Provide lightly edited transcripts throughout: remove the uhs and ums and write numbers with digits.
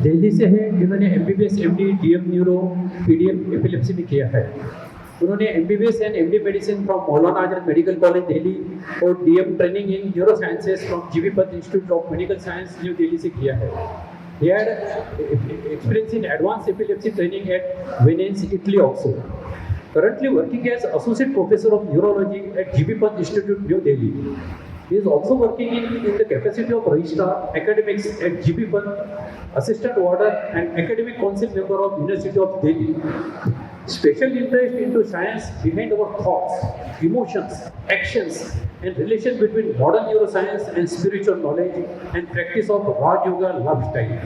दिल्ली से है, जिन्होंने MBBS MD DM neuro PDM epilepsy में किया है। उन्होंने MBBS and MD medicine from Maulana Azad medical college Delhi और DM training in neuro sciences from GV Pant institute of medical science new Delhi से किया है। He had experience in advanced epilepsy training at Venice, Italy also. Currently working as Associate Professor of Neurology at GV Pant Institute, New Delhi. He is also working in the capacity of Registrar Academics at GV Pant, Assistant Warden and Academic Council Member of University of Delhi. Special interest into science behind our thoughts, emotions, actions and relation between modern neuroscience and spiritual knowledge and practice of Raj Yoga lifestyle.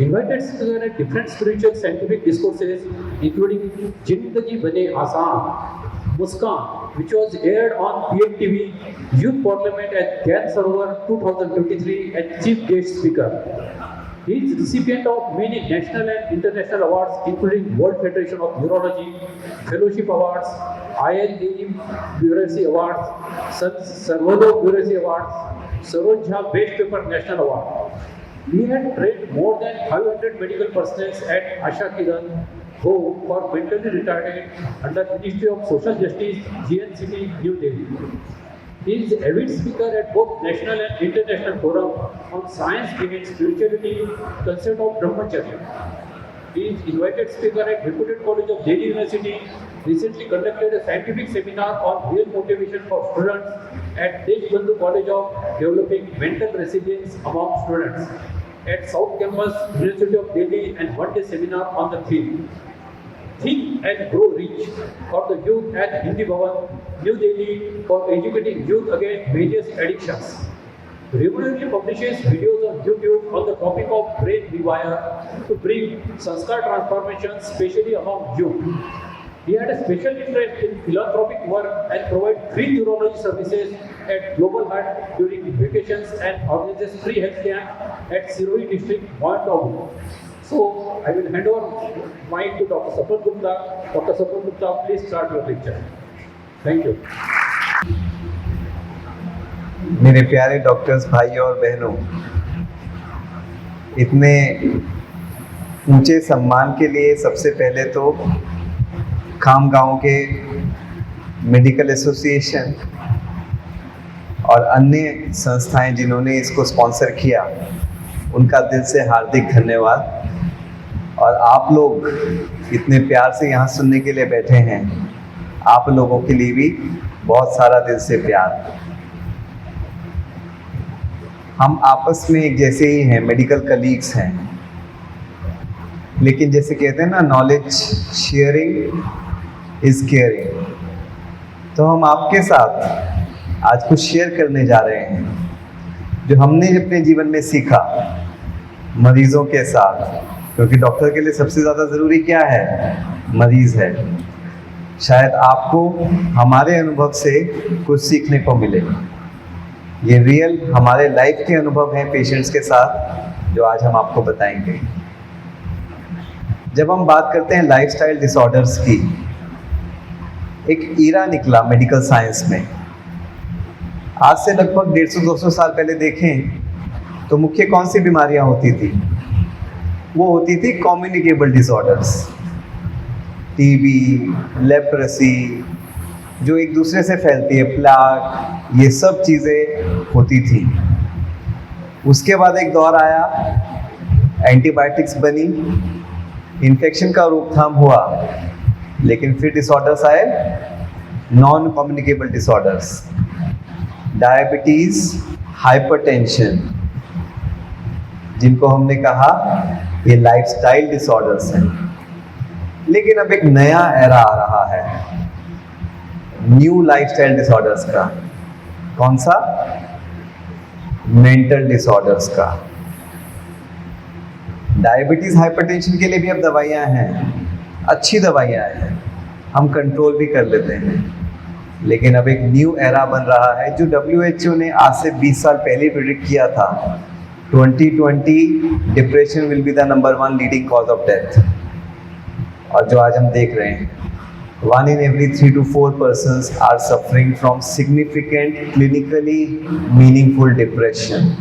Invited speaker at different spiritual scientific discourses including Jindagi Bane Aasan, Muskaan, which was aired on PMTV Youth Parliament at Gyan Sarovar 2023 as Chief Guest Speaker. He is recipient of many national and international awards including World Federation of Neurology, Fellowship Awards, ILAE Bureaucracy Awards, Sarvodo Bureaucracy Awards, Saroj Jha Best Paper National Award. He had trained more than 500 medical personnel at Asha Kiran Home for mentally retarded under Ministry of Social Justice, GNCT, New Delhi. He is avid speaker at both national and international forums on science behind spirituality, concept of Brahmacharya. He is invited speaker at reputed College of Delhi University, recently conducted a scientific seminar on real motivation for students at Deshbandhu College of Developing Mental Resilience among students at South Campus, University of Delhi, and one-day seminar on the theme Think and Grow Rich for the youth at Hindi Bhavan, New Delhi for educating youth against various addictions. Regularly publishes videos on YouTube on the topic of brain rewire to bring sanskar transformation, especially among youth. He had a special interest in philanthropic work and provide free neurology services at Global Heart during vacations and organizes free health camp at Siroi district, Mountagu. So, I will hand over mic to Dr. Sapal Gupta. Dr. Sapal Gupta, please start your lecture. Thank you. मेरे प्यारे doctors भाइयों और बहनों, इतने ऊंचे सम्मान के लिए सबसे पहले तो खामगांव के मेडिकल एसोसिएशन और अन्य संस्थाएं जिन्होंने इसको स्पॉन्सर किया, उनका दिल से हार्दिक धन्यवाद। और आप लोग इतने प्यार से यहाँ सुनने के लिए बैठे हैं, आप लोगों के लिए भी बहुत सारा दिल से प्यार। हम आपस में एक जैसे ही हैं, मेडिकल कलीग्स हैं, लेकिन जैसे कहते हैं ना, नॉलेज शेयरिंग इज केयरिंग। तो हम आपके साथ आज कुछ शेयर करने जा रहे हैं जो हमने अपने जीवन में सीखा मरीजों के साथ, क्योंकि डॉक्टर के लिए सबसे ज़्यादा ज़रूरी क्या है? मरीज़ है। शायद आपको हमारे अनुभव से कुछ सीखने को मिले। ये रियल हमारे लाइफ के अनुभव हैं पेशेंट्स के साथ, जो आज हम आपको बताएंगे। जब हम बात करते हैं लाइफस्टाइल डिसऑर्डर्स की, एक ईरा निकला मेडिकल साइंस में। आज से लगभग 150-200 साल पहले देखें तो मुख्य कौन सी बीमारियां होती थी? वो होती थी कम्युनिकेबल डिसऑर्डर्स, टीबी, लेप्रेसी, जो एक दूसरे से फैलती है, प्लाग, ये सब चीज़ें होती थी। उसके बाद एक दौर आया, एंटीबायोटिक्स बनी, इन्फेक्शन का रोकथाम हुआ, लेकिन फिर डिसऑर्डर्स आए, non communicable disorders, diabetes, hypertension, जिनको हमने कहा ये लाइफस्टाइल डिसऑर्डर्स हैं। लेकिन अब एक नया एरा आ रहा है न्यू लाइफस्टाइल डिसऑर्डर्स का। कौन सा? मेंटल डिसऑर्डर्स का। डायबिटीज, हाइपरटेंशन के लिए भी अब दवाइयाँ हैं, अच्छी दवाइयाँ हैं, हम कंट्रोल भी कर लेते हैं। लेकिन अब एक न्यू एरा बन रहा है जो WHO ने आज से 20 साल पहले प्रेडिक्ट किया था। 2020 depression will be the number 1 leading cause of death. और जो आज हम देख रहे हैं, 1 in every 3 to 4 persons are suffering from significant clinically meaningful depression.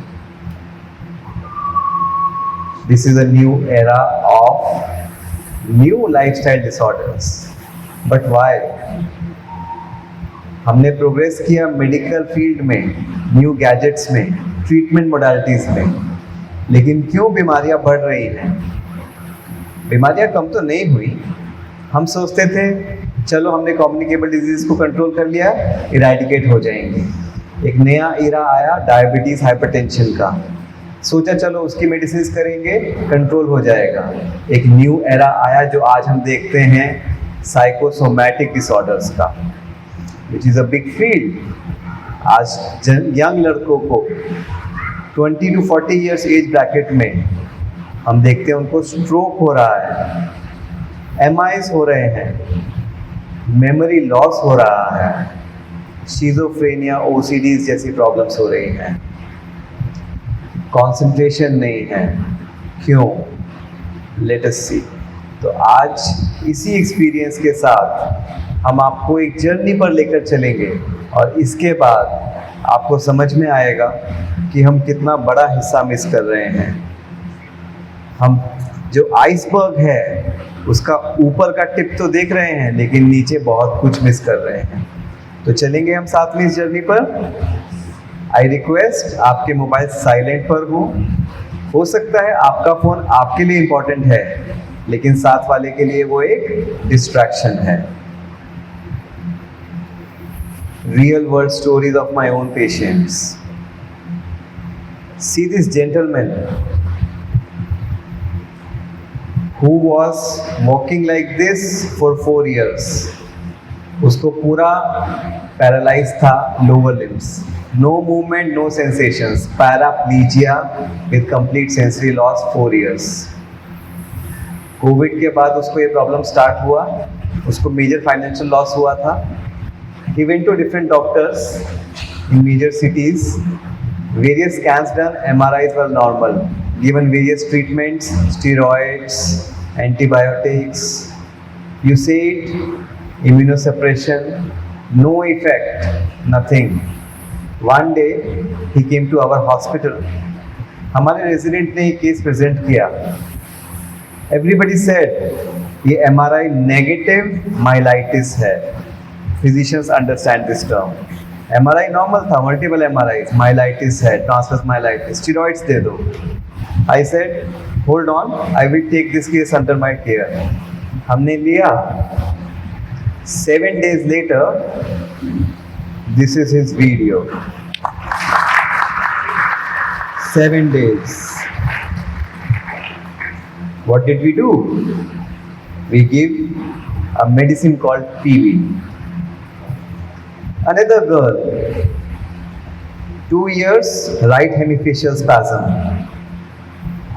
This is a new era of new lifestyle disorders. But why? हमने progress किया medical field में, न्यू गैजेट्स में, ट्रीटमेंट मोडालिटीज में, लेकिन क्यों बीमारियां बढ़ रही हैं? बीमारियां कम तो नहीं हुई। हम सोचते थे चलो हमने कम्युनिकेबल डिजीज को कंट्रोल कर लिया, इरेडिकेट हो जाएंगे। एक नया इरा आया डायबिटीज हाइपरटेंशन का, सोचा चलो उसकी मेडिसिन करेंगे, कंट्रोल हो जाएगा। एक न्यू एरा आया जो आज हम देखते हैं साइकोसोमैटिक डिसऑर्डर्स का, which is a big field. आज यंग लड़कों को 20 to 40 ईयर्स एज ब्रैकेट में हम देखते हैं उनको स्ट्रोक हो रहा है, एमआईज हो रहे हैं, मेमोरी लॉस हो रहा है, शिज़ोफ्रेनिया, ओसीडीज जैसी प्रॉब्लम्स हो रही हैं, कंसंट्रेशन नहीं है। क्यों? लेट अस सी। तो आज इसी एक्सपीरियंस के साथ हम आपको एक जर्नी पर लेकर चलेंगे और इसके बाद आपको समझ में आएगा कि हम कितना बड़ा हिस्सा मिस कर रहे हैं। हम जो आइसबर्ग है उसका ऊपर का टिप तो देख रहे हैं, लेकिन नीचे बहुत कुछ मिस कर रहे हैं। तो चलेंगे हम साथ में इस जर्नी पर। आई रिक्वेस्ट आपके मोबाइल साइलेंट पर हो सकता है आपका फ़ोन आपके लिए इम्पोर्टेंट है, लेकिन साथ वाले के लिए वो एक डिस्ट्रैक्शन है। Real world stories of my own patients. See this gentleman who was walking like this for 4 years. उसको पूरा पैरालाइज था, lower limbs, no movement, no sensations, paraplegia with complete sensory loss 4 years. Covid के बाद उसको ये problem start हुआ, उसको major financial loss हुआ था। He went to different doctors in major cities, various scans done, MRIs were normal, given various treatments, steroids, antibiotics, USAID, immunosuppression, no effect, nothing. One day he came to our hospital. हमारे resident ने ये case present किया। Everybody said ये MRI negative myelitis है। Physicians understand this term. MRI normal था, multiple MRIs, myelitis है, transverse myelitis, steroids दे दो। I said, hold on, I will take this case under my care. हमने लिया। 7 days later, this is his video. 7 days. What did we do? We give a medicine called PV. Another girl, 2 years, right hemifacial spasm.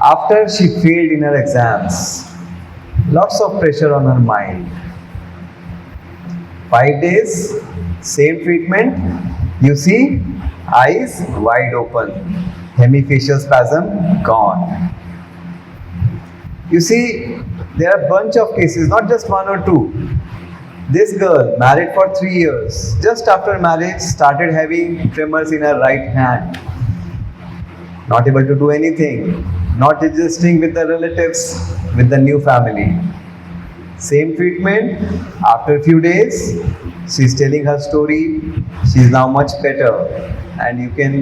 After she failed in her exams, lots of pressure on her mind. 5 days, same treatment. You see, eyes wide open, hemifacial spasm gone. You see, there are a bunch of cases, not just 1 or 2. This girl, married for 3 years, just after marriage, started having tremors in her right hand. Not able to do anything, not adjusting with the relatives, with the new family. Same treatment, after a few days, she's telling her story, she's now much better. And you can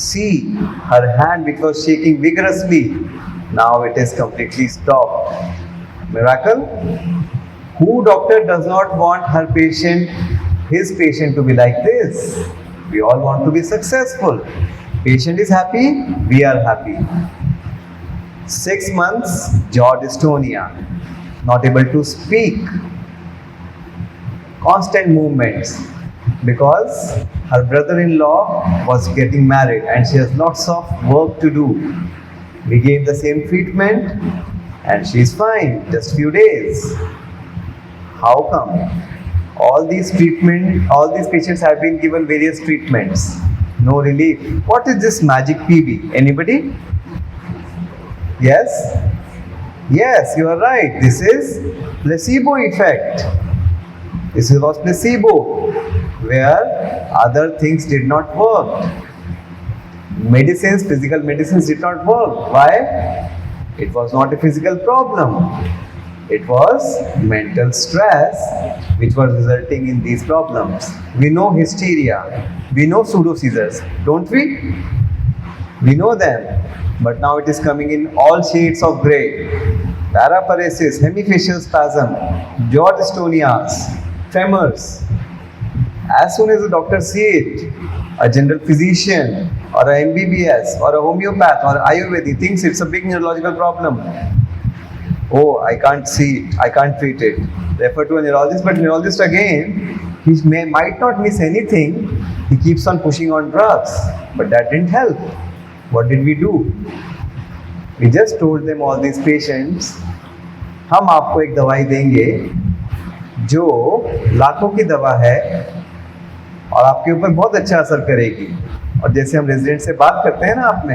see her hand, which was shaking vigorously, now it is completely stopped. Miracle? Who doctor does not want her patient, his patient to be like this? We all want to be successful. Patient is happy, we are happy. 6 months, jaw dystonia, not able to speak, constant movements, because her brother-in-law was getting married and she has lots of work to do. We gave the same treatment and she is fine, just few days. How come? All these patients have been given various treatments, no relief. What is this magic PV? Anybody? Yes? Yes, you are right. This is placebo effect. This was placebo, where other things did not work. Medicines, physical medicines did not work. Why? It was not a physical problem. It was mental stress which was resulting in these problems. We know hysteria. We know pseudo seizures, don't we? We know them. But now it is coming in all shades of grey. Paraparesis, hemifacial spasm, jaw dystonias, tremors. As soon as the doctor sees it, a general physician or a MBBS or a homeopath or Ayurvedic thinks it's a big neurological problem. Oh, I can't see it, I can't treat it. Refer to a neurologist, but neurologist again, might not miss anything. He keeps on pushing on drugs, but that didn't help. What did we do? We just told them, all these patients, हम आपको एक दवाई देंगे जो लाखों की दवा है और आपके ऊपर बहुत अच्छा असर करेगी. और जैसे हम रेजिडेंट से बात करते हैं ना, आपने,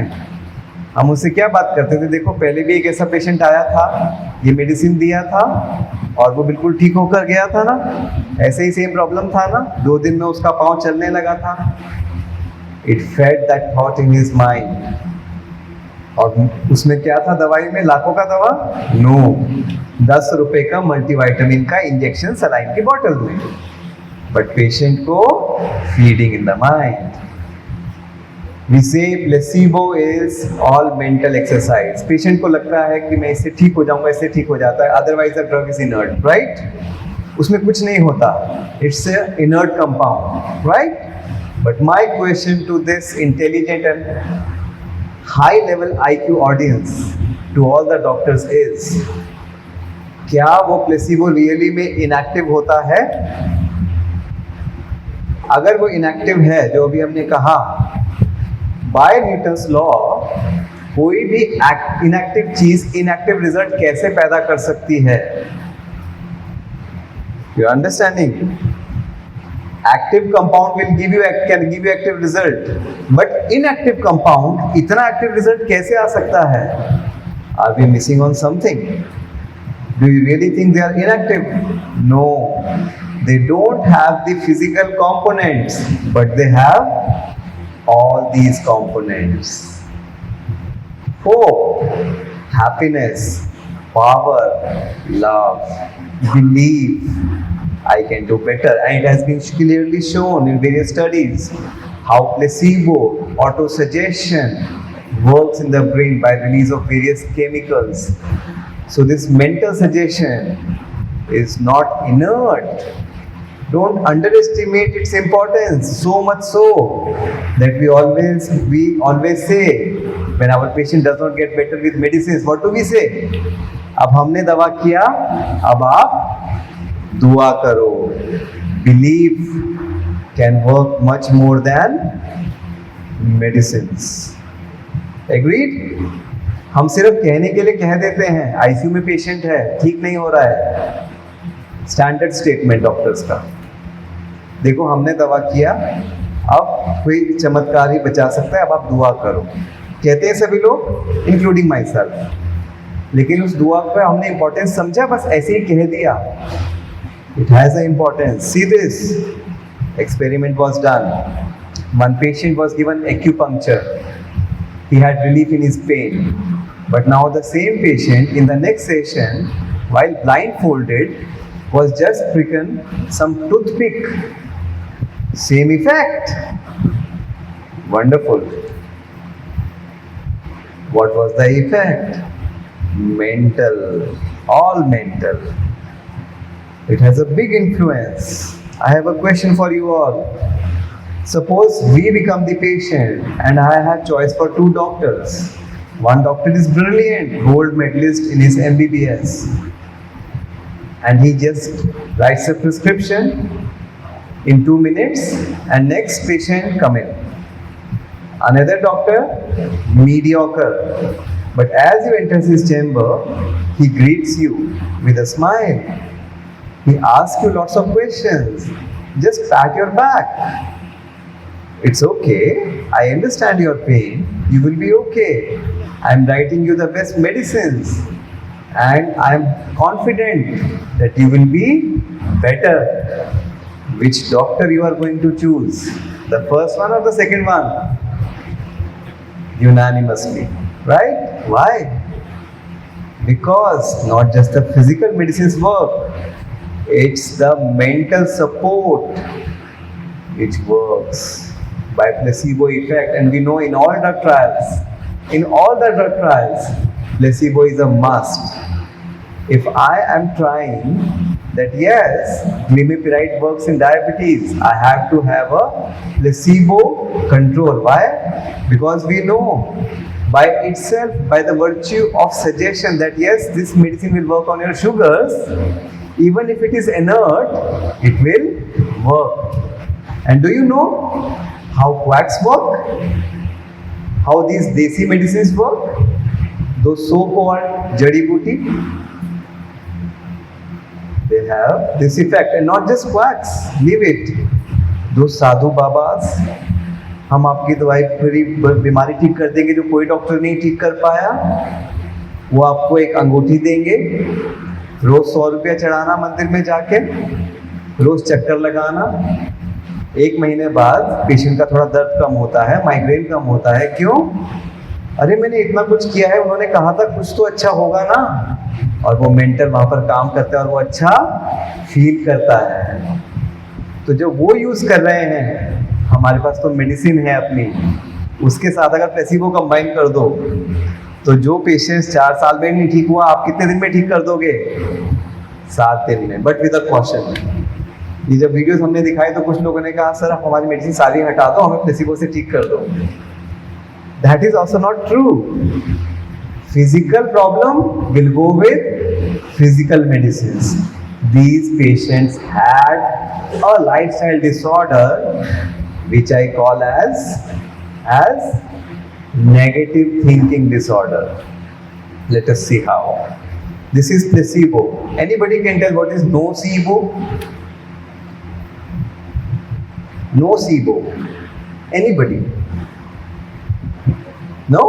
हम उससे क्या बात करते थे, देखो पहले भी एक ऐसा पेशेंट आया था, ये मेडिसिन दिया था और वो बिल्कुल ठीक होकर गया था ना, ऐसे ही सेम प्रॉब्लम था ना, 2 दिन में उसका पाँव चलने लगा था. It fed that thought in his mind. और उसमें क्या था दवाई में, लाखों का दवा? नो, 10 रुपए का मल्टीविटामिन का इंजेक्शन सलाइन की बोतल में. बट पेशेंट को feeding in the mind. We say placebo is all mental exercise. Patient को लगता है कि मैं इससे ठीक हो जाऊंगा, इससे ठीक हो जाता है. Otherwise the drug is inert, right? उसमें कुछ नहीं होता. It's a inert compound, right? But my question to this intelligent and high level IQ audience, to all the doctors is, क्या वो प्लेसिबो रियली में इनएक्टिव होता है? अगर वो इनएक्टिव है, जो अभी हमने कहा, बाय न्यूटन्स लॉ, कोई भी इनएक्टिव चीज इनएक्टिव रिजल्ट कैसे पैदा कर सकती है? You understanding? Active compound can give you active result, but inactive compound इतना एक्टिव रिजल्ट कैसे आ सकता है? Are we missing on something? Do you really think they are inactive? No, they don't have the physical components, but they have all these components: hope, happiness, power, love, belief. I can do better. And it has been clearly shown in various studies how placebo, autosuggestion works in the brain by release of various chemicals. So this mental suggestion is not inert. Don't underestimate its importance, so much so that we always say, when our patient does not get better with medicines, what do we say? अब हमने दवा किया, अब आप दुआ करो. Belief can work much more than medicines. Agreed? हम सिर्फ कहने के लिए कह देते हैं, ICU में पेशेंट है, ठीक नहीं हो रहा है. स्टैंडर्ड स्टेटमेंट डॉक्टर्स का. देखो हमने दवा किया, अब कोई चमत्कार ही बचा सकता है, अब आप दुआ करो. कहते हैं सभी लोग, इंक्लूडिंग माई सेल्फ. लेकिन उस दुआ का हमने इंपॉर्टेंस समझा, बस ऐसे ही कह दिया. It has a importance. See this experiment was done. One patient was given acupuncture. He had relief in his pain. But now the same patient in the next session, while blindfolded, was just pricken some toothpick. Same effect. Wonderful. What was the effect? Mental. All mental. It has a big influence. I have a question for you all. Suppose we become the patient and I have choice for 2 doctors. One doctor is brilliant, gold medalist in his MBBS, and he just writes a prescription in 2 minutes and next patient come in. Another doctor, mediocre, but as you enter his chamber, he greets you with a smile. He asks you lots of questions. Just pat your back. It's okay. I understand your pain. You will be okay. I'm writing you the best medicines. And I'm confident that you will be better. Which doctor you are going to choose? The first one or the second one? Unanimously. Right? Why? because not just the physical medicines work, it's the mental support which works by placebo effect. And we know in all drug trials, placebo is a must. If I am trying that yes, glimepiride works in diabetes, I have to have a placebo control. Why? Because we know by itself, by the virtue of suggestion that yes, this medicine will work on your sugars, even if it is inert, it will work. And do you know how quacks work? How these desi medicines work? Those so-called jadi booty, they have this effect. And not just quacks, leave it. Those sadhu babas, हम आपकी दवाई पूरी बीमारी ठीक कर देंगे जो कोई डॉक्टर नहीं ठीक कर पाया, वो आपको एक अंगूठी देंगे, रोज 100 रुपया चढ़ाना मंदिर में जाके, रोज चक्कर लगाना, 1 महीने बाद पेशेंट का थोड़ा दर्द कम होता है, माइग्रेन कम होता है। क्यों? अरे मैंने इतना कुछ किया है, उन्होंने कहा था कुछ तो अच्छा होगा ना, और वो मेंटर वहाँ पर काम करता है और वो अच्छा फील करता है। तो जब वो यूज़ कर रहे हैं, हमारे पास तो मेडिसिन है अपनी, उसके साथ अगर प्लेसिबो कंबाइन कर दो तो जो पेशेंट्स 4 साल में नहीं ठीक हुआ, आप कितने दिन में ठीक कर दोगे? 7 दिन में, बट विद अ कॉशन। ये जब वीडियोस हमने दिखाई तो कुछ लोगों ने कहा सर आप हमारी मेडिसिन सारी हटा दो, हमें प्लेसिबो से ठीक कर दो। That is also not true. Physical problem will go with physical medicine. These patients had a lifestyle disorder which I call as negative thinking disorder. Let us see how. This is placebo. Anybody can tell what is nocebo? Nocebo. Anybody? No?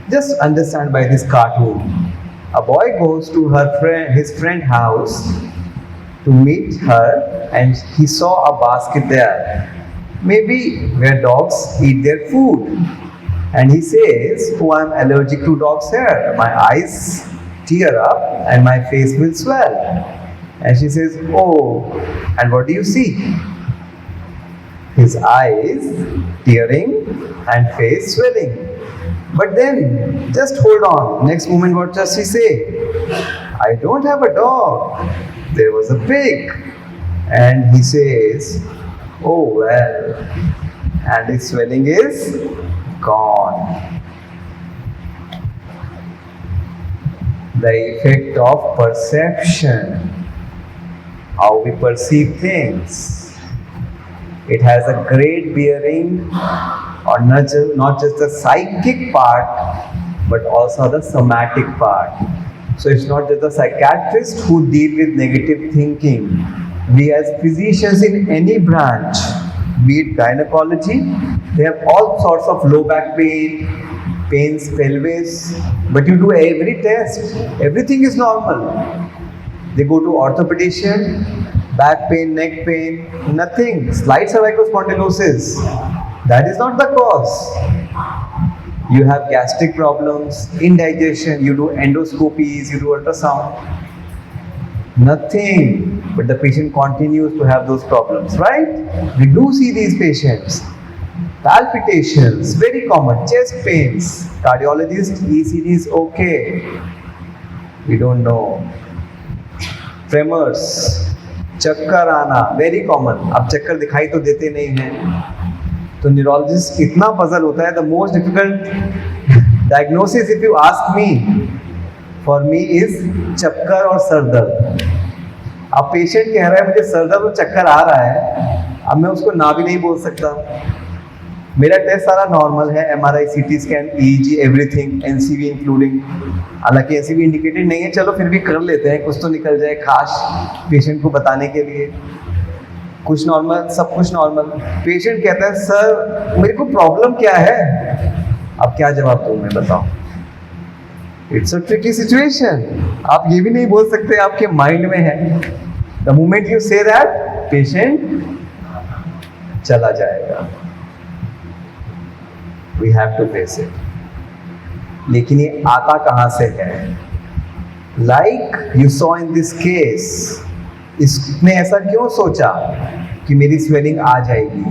Just understand by this cartoon. A boy goes to his friend house to meet her, and he saw a basket there, maybe where dogs eat their food. And he says, "Oh, I'm allergic to dogs hair. My eyes tear up and my face will swell." And she says, "Oh, and what do you see?" His eyes tearing and face swelling. But then, just hold on. Next moment, what does she say? "I don't have a dog. There was a pig." And he says, "Oh well." And his swelling is gone. The effect of perception. How we perceive things. It has a great bearing on not just the psychic part, but also the somatic part. So it's not just the psychiatrists who deal with negative thinking. We as physicians in any branch, be it gynecology, they have all sorts of low back pain, pains, pelvis, but you do every test, everything is normal. They go to orthopedician, back pain, neck pain, nothing, slight cervical spondylosis. That is not the cause. You have gastric problems, indigestion, you do endoscopies, you do ultrasound. Nothing, but the patient continues to have those problems, right? We do see these patients. Palpitations, very common, chest pains. Cardiologist, ECG is okay. We don't know. Tremors, चक्कर आना, very common. अब चक्कर दिखाई तो देते नहीं हैं, तो न्यूरोलॉजिस्ट इतना पजल होता है। The most difficult diagnosis if you ask me, for me is चक्कर और सर दर्द। अब पेशेंट कह रहा है मुझे सर दर्द और चक्कर आ रहा है, अब मैं उसको ना भी नहीं बोल सकता। मेरा टेस्ट सारा नॉर्मल है, MRI, CT scan, EEG, everything, NCV including. हालांकि NCV इंडिकेटेड नहीं है, चलो फिर भी कर लेते हैं, कुछ तो निकल जाए खास पेशेंट को बताने के लिए। कुछ नॉर्मल, सब कुछ नॉर्मल। पेशेंट कहता है सर मेरे को प्रॉब्लम क्या है? अब क्या जवाब दूँ मैं, बताओ? It's a tricky situation. आप ये भी नहीं बोल सकते आपके माइंड में है। The moment you say that, patient चला जाएगा। We have to face it. लेकिन ये आता कहाँ से है? Like you saw in this case, इसने ऐसा क्यों सोचा कि मेरी स्वेलिंग आ जाएगी?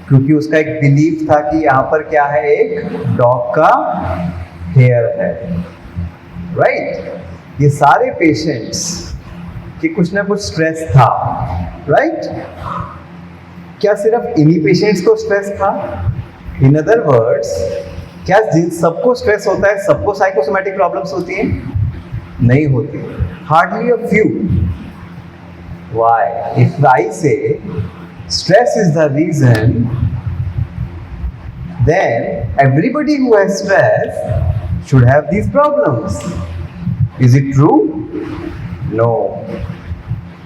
क्योंकि उसका एक बिलीफ था कि यहाँ पर क्या है, एक डॉग का हेयर है, राइट? ये सारे पेशेंट्स कि कुछ ना कुछ स्ट्रेस था, राइट? क्या सिर्फ इन्हीं पेशेंट्स को स्ट्रेस था? इन अदर वर्ड्स, क्या जिन सबको स्ट्रेस होता है, सबको साइकोसोमैटिक प्रॉब्लम्स होती हैं? नहीं होती, hardly a few. Why? If I से stress is the reason, then everybody who has stress should have these problems. Is it true? No.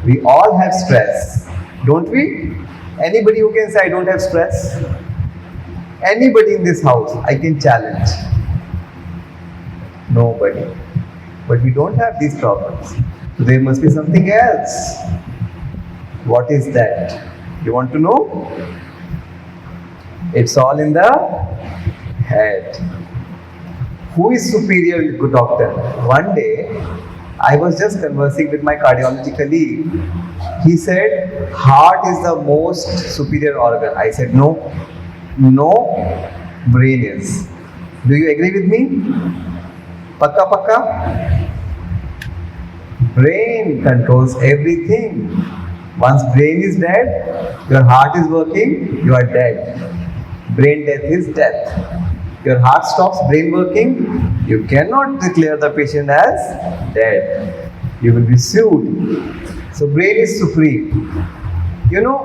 We all have stress, don't we? Anybody who can say I don't have stress? Anybody in this house, I can challenge. Nobody. But we don't have these problems. So there must be something else. What is that? You want to know? It's all in the head. Who is superior, good doctor? One day, I was just conversing with my cardiology colleague. He said, heart is the most superior organ. I said, no. No, brain is. Do you agree with me? Pakka pakka? Brain controls everything. Once brain is dead, your heart is working, you are dead. Brain death is death. Your heart stops brain working, you cannot declare the patient as dead. You will be sued. So brain is supreme. You know,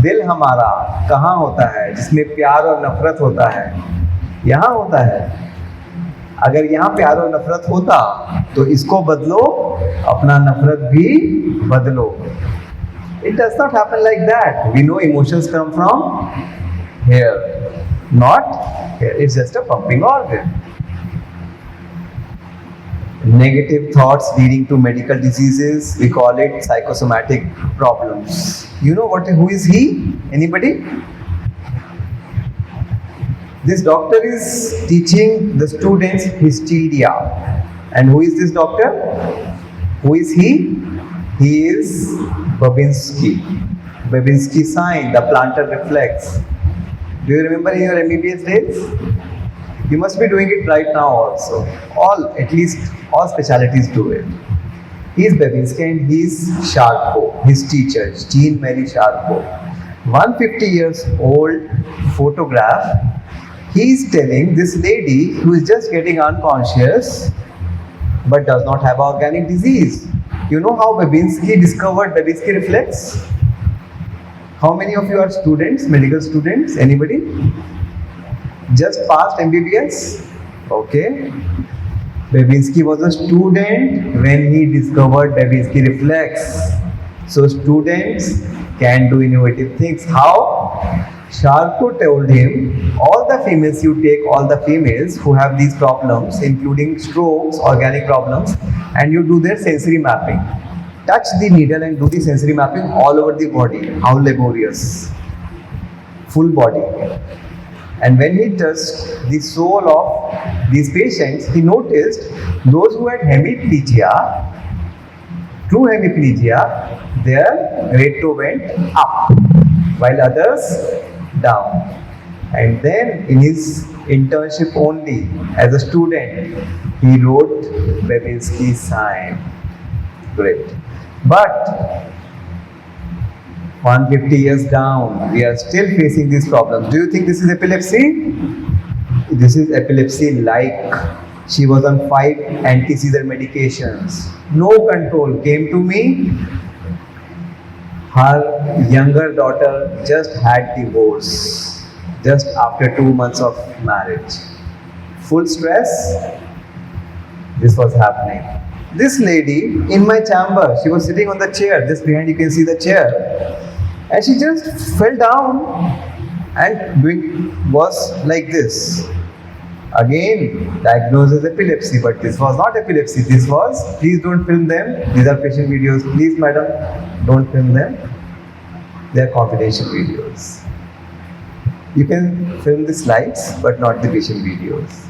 दिल हमारा कहाँ होता है जिसमें प्यार और नफरत होता है? यहाँ होता है. अगर यहाँ प्यार और नफरत होता तो इसको बदलो, अपना नफरत भी बदलो. It does not happen like that. We know emotions come from here, not here. It's just a pumping organ. Negative thoughts leading to medical diseases, we call it psychosomatic problems. You know who is he? Anybody? This doctor is teaching the students hysteria. And who is this doctor? Who is he? He is Babinski. Babinski sign, the plantar reflex. Do you remember in your MBBS days? You must be doing it right now also. At least all specialties do it. He is Babinski and he is Charcot, his teacher, Jean Marie Charcot. 150 years old photograph. He is telling this lady who is just getting unconscious but does not have organic disease. You know how Babinski discovered Babinski reflex? How many of you are students, medical students? Anybody? Just passed MBBS? Okay. Babinski was a student when he discovered Babinski reflex. So students can do innovative things. How? Charcot told him, all the females, you take all the females who have these problems, including strokes, organic problems, and you do their sensory mapping. Touch the needle and do the sensory mapping all over the body. How laborious. Full body. And when he touched the soul of these patients, he noticed those who had hemiplegia, true hemiplegia, their great toe went up, while others down. And then in his internship only, as a student, he wrote Babinski sign. Great. But 150 years down, we are still facing these problems. Do you think this is epilepsy? This is epilepsy-like. She was on 5 anti-seizure medications. No control. Came to me. Her younger daughter just had divorce just after 2 months of marriage. Full stress. This was happening. This lady in my chamber, she was sitting on the chair. Just behind you can see the chair. And she just fell down and was like this. Again, diagnosed as epilepsy, but this was not epilepsy. This was, please don't film them. These are patient videos. Please, madam, don't film them. They are confidential videos. You can film the slides, but not the patient videos.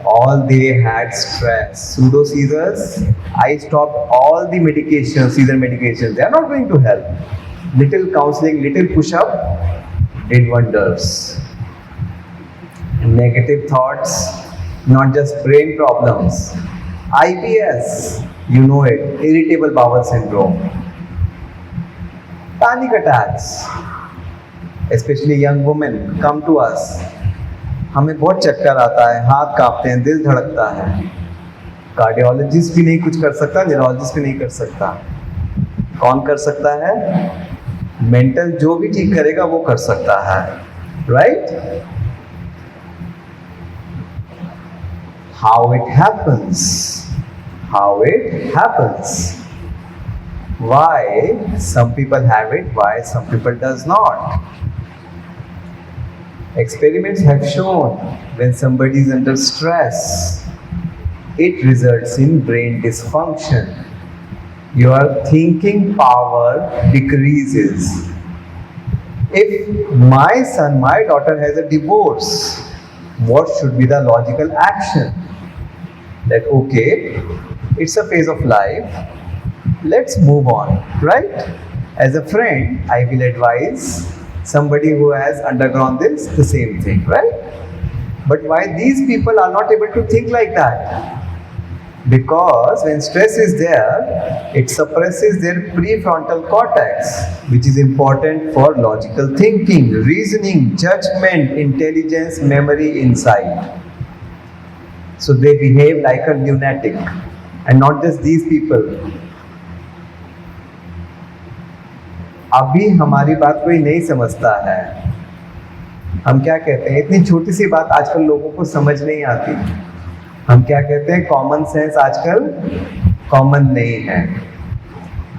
all they had stress. Pseudo Caesars, I stopped all the medications, Caesar medications. They are not going to help. Little counseling, little push-up did wonders. Negative thoughts, not just brain problems. IBS, you know it, irritable bowel syndrome. Panic attacks, especially young women come to us. हमें बहुत चक्कर आता है, हाथ कांपते हैं, दिल धड़कता है. कार्डियोलॉजिस्ट भी नहीं कुछ कर सकता, न्यूरोलॉजिस्ट भी नहीं कर सकता. कौन कर सकता है? मेंटल जो भी ठीक करेगा वो कर सकता है, right? How it happens? How it happens? Why some people have it, why some people does not? Experiments have shown when somebody is under stress, it results in brain dysfunction. Your thinking power decreases. If my son, my daughter has a divorce, what should be the logical action? That okay, it's a phase of life, let's move on, right? As a friend, I will advise somebody who has undergone this the same thing, right? But why these people are not able to think like that? Because when stress is there, it suppresses their prefrontal cortex, which is important for logical thinking, reasoning, judgment, intelligence, memory, insight. So they behave like a lunatic, and not just these people. अभी हमारी बात कोई नहीं समझता है. हम क्या कहते हैं, इतनी छोटी सी बात आजकल लोगों को समझ नहीं आती. हम क्या कहते हैं, कॉमन सेंस आजकल कॉमन नहीं है.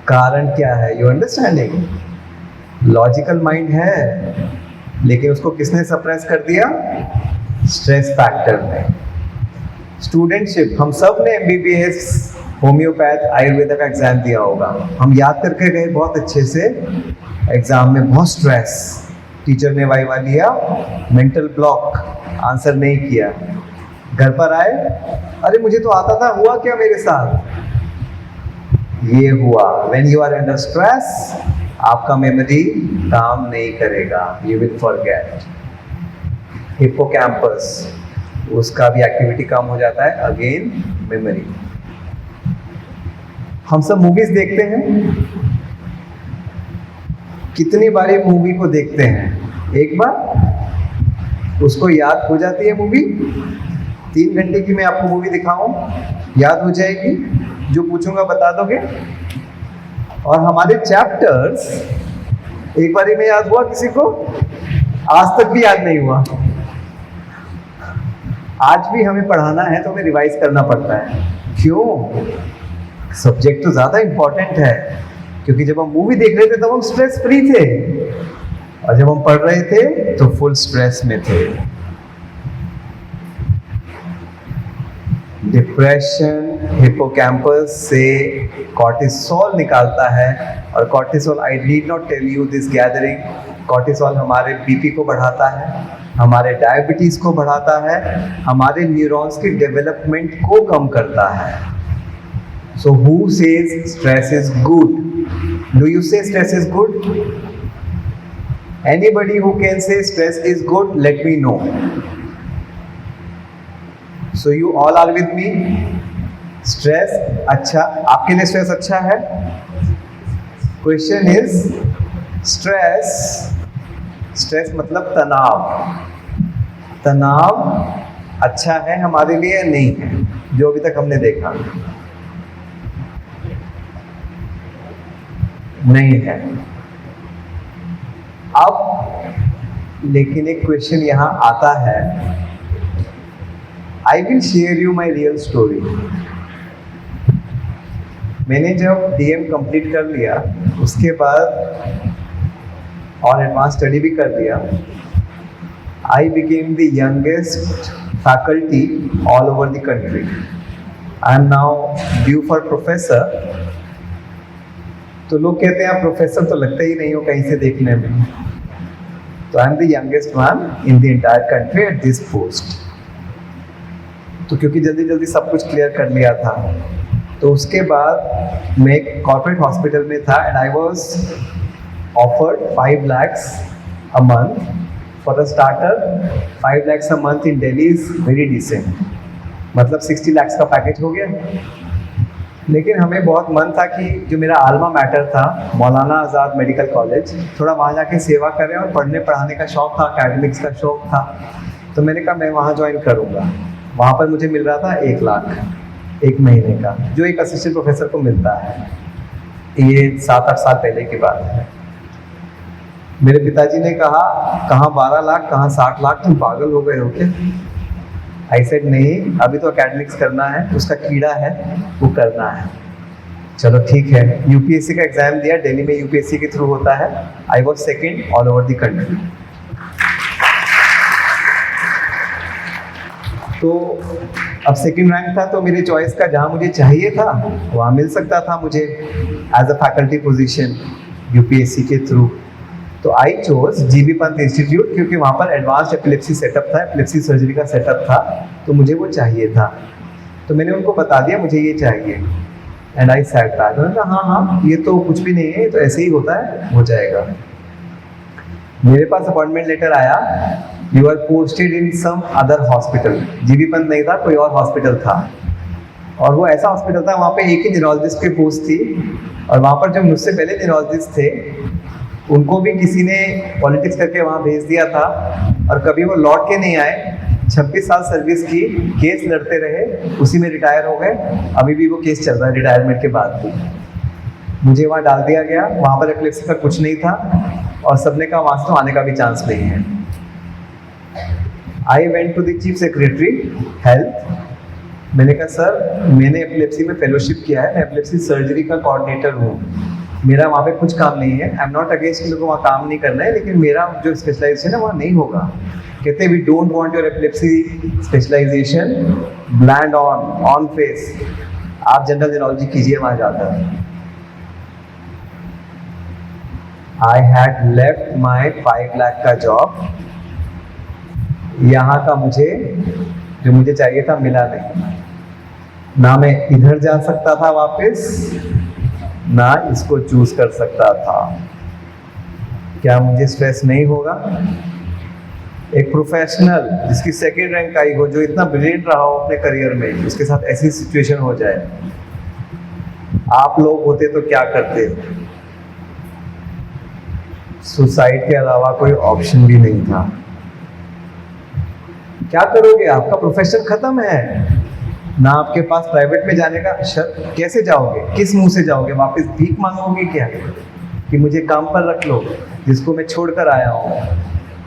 कारण क्या है? You understanding? लॉजिकल माइंड है, लेकिन उसको किसने सप्रेस कर दिया? स्ट्रेस फैक्टर ने. स्टूडेंटशिप, हम सब ने MBBS, होम्योपैथ, आयुर्वेदा का एग्जाम दिया होगा. हम याद करके गए बहुत अच्छे से, एग्जाम में बहुत स्ट्रेस, टीचर ने वाइवा लिया, मेंटल ब्लॉक, आंसर नहीं किया. घर पर आए, अरे मुझे तो आता था, हुआ क्या मेरे साथ? ये हुआ. When you are under stress, आपका मेमोरी काम नहीं करेगा, यू विल फॉरगेट. हिप्पोकैम्पस, उसका भी एक्टिविटी कम हो जाता है, अगेन मेमोरी. हम सब मूवीज देखते हैं, कितनी बार ये मूवी को देखते हैं? एक बार उसको याद हो जाती है मूवी. 3 घंटे की मैं आपको मूवी दिखाऊं, याद हो जाएगी, जो पूछूंगा बता दोगे. और हमारे चैप्टर्स एक बारी में याद हुआ किसी को? आज तक भी याद नहीं हुआ. आज भी हमें पढ़ाना है तो हमें रिवाइज करना पड़ता है. क्यों? सब्जेक्ट तो ज़्यादा इम्पोर्टेंट है, क्योंकि जब हम मूवी देख रहे थे तब हम स्ट्रेस फ्री थे, और जब हम पढ़ रहे थे तो फुल स्ट्रेस में थे. डिप्रेशन हिप्पोकैम्पस से कॉर्टिसोल निकालता है, और cortisol, I need not tell you this gathering, cortisol हमारे बीपी को बढ़ाता है, हमारे डायबिटीज़ को बढ़ाता है, हमारे न्यूरॉन्स की डेवलपमेंट को कम करता है. So who says stress is good? Do you say stress is good? Anybody who can say stress is good, let me know. So you all are with me? Stress अच्छा, आपके लिए stress अच्छा है? Question is, stress मतलब तनाव. तनाव अच्छा है हमारे लिए या नहीं है, जो अभी तक हमने देखा? नहीं है. अब लेकिन एक क्वेश्चन यहाँ आता है. I will share you my real story. मैंने जब DM कंप्लीट कर लिया, उसके बाद और एडवांस स्टडी भी कर लिया, I became the youngest faculty all over the country. I am now due for professor. तो लोग कहते हैं आप प्रोफेसर तो लगते ही नहीं हो कहीं से देखने में. तो I am the youngest one in the entire country at this post. तो क्योंकि जल्दी जल्दी सब कुछ क्लियर कर लिया था, तो उसके बाद मैं एक कॉर्पोरेट हॉस्पिटल में था and I was offered 5 lakhs a month for a starter. 5 lakhs a month in Delhi is very decent. मतलब 60 lakhs का पैकेज हो गया। लेकिन हमें बहुत मन था कि जो मेरा आल्मा मैटर था मौलाना आज़ाद मेडिकल कॉलेज, थोड़ा वहाँ जाके सेवा करें, और पढ़ने पढ़ाने का शौक़ था, एकेडमिक्स का शौक़ था। तो मैंने कहा मैं वहाँ ज्वाइन करूँगा। वहाँ पर मुझे मिल रहा था 1 लाख 1 महीने का, जो एक असिस्टेंट प्रोफेसर को मिलता है। ये 7-8 साल पहले की बात है। मेरे पिताजी ने कहा कहाँ 12 लाख कहाँ 60 लाख, तुम पागल हो गए हो क्या? आई सेड नहीं, अभी तो एकेडमिक्स करना है, उसका कीड़ा है, वो करना है। चलो ठीक है। यूपीएससी का एग्जाम दिया, दिल्ली में यूपीएससी के थ्रू होता है। I was second all over the country. तो अब सेकेंड रैंक था, तो मेरी चॉइस का जहाँ मुझे चाहिए था वहाँ मिल सकता था मुझे as a faculty position UPSC के थ्रू। तो I chose GB Pant institute, क्योंकि वहाँ पर एडवांस्ड एपिलेप्सी सेटअप था, एपिलेप्सी सर्जरी का सेटअप था, तो मुझे वो चाहिए था। तो मैंने उनको बता दिया मुझे ये चाहिए एंड आई सैट बैक। उन्होंने कहा हाँ ये तो कुछ भी नहीं है, ये तो ऐसे ही होता है, हो जाएगा। मेरे पास अपॉइंटमेंट लेटर आया, you are posted in some other hospital. GB Pant नहीं था, कोई और हॉस्पिटल था, और वो ऐसा हॉस्पिटल था वहाँ पे एक ही न्यूरोलॉजिस्ट की पोस्ट थी, और वहाँ पर जो मुझसे पहले न्यूरोलॉजिस्ट थे उनको भी किसी ने पॉलिटिक्स करके वहाँ भेज दिया था, और कभी वो लौट के नहीं आए। 26 साल सर्विस की, केस लड़ते रहे, उसी में रिटायर हो गए। अभी भी वो केस चल रहा है रिटायरमेंट के बाद भी। मुझे वहाँ डाल दिया गया, वहाँ पर एपिलेप्सी का कुछ नहीं था, और सबने कहा वहाँ से तो आने का भी चांस नहीं है। I went to the chief secretary health. मैंने कहा सर मैंने एपिलेप्सी में फेलोशिप किया है, मैं एपिलेप्सी सर्जरी का कोऑर्डिनेटर हूँ, मेरा वहाँ पे कुछ काम नहीं है। आई एम नॉट अगेंस्ट लोगों को वहाँ काम नहीं करना है, लेकिन मेरा जो स्पेशलाइजेशन है वहाँ नहीं होगा। कहते we don't want your epilepsy specialization bland on face, आप जनरल न्यूरोलॉजी कीजिए वहाँ जाकर। I had left my 5 lakh का जॉब, यहाँ का मुझे जो मुझे चाहिए था मिला नहीं। ना मैं इधर जा सकता था वापस, ना इसको चूज कर सकता था। क्या मुझे स्ट्रेस नहीं होगा? एक प्रोफेशनल जिसकी सेकेंड रैंक आई हो, जो इतना ब्रिलियंट रहा हो अपने करियर में, उसके साथ ऐसी सिचुएशन हो जाए, आप लोग होते तो क्या करते? सुसाइड के अलावा कोई ऑप्शन भी नहीं था। क्या करोगे? आपका प्रोफेशन खत्म है, ना आपके पास प्राइवेट में जाने का कैसे जाओगे? किस मुंह से जाओगे? वापस भीख मांगोगे क्या कि मुझे काम पर रख लो, जिसको मैं छोड़कर आया हूँ?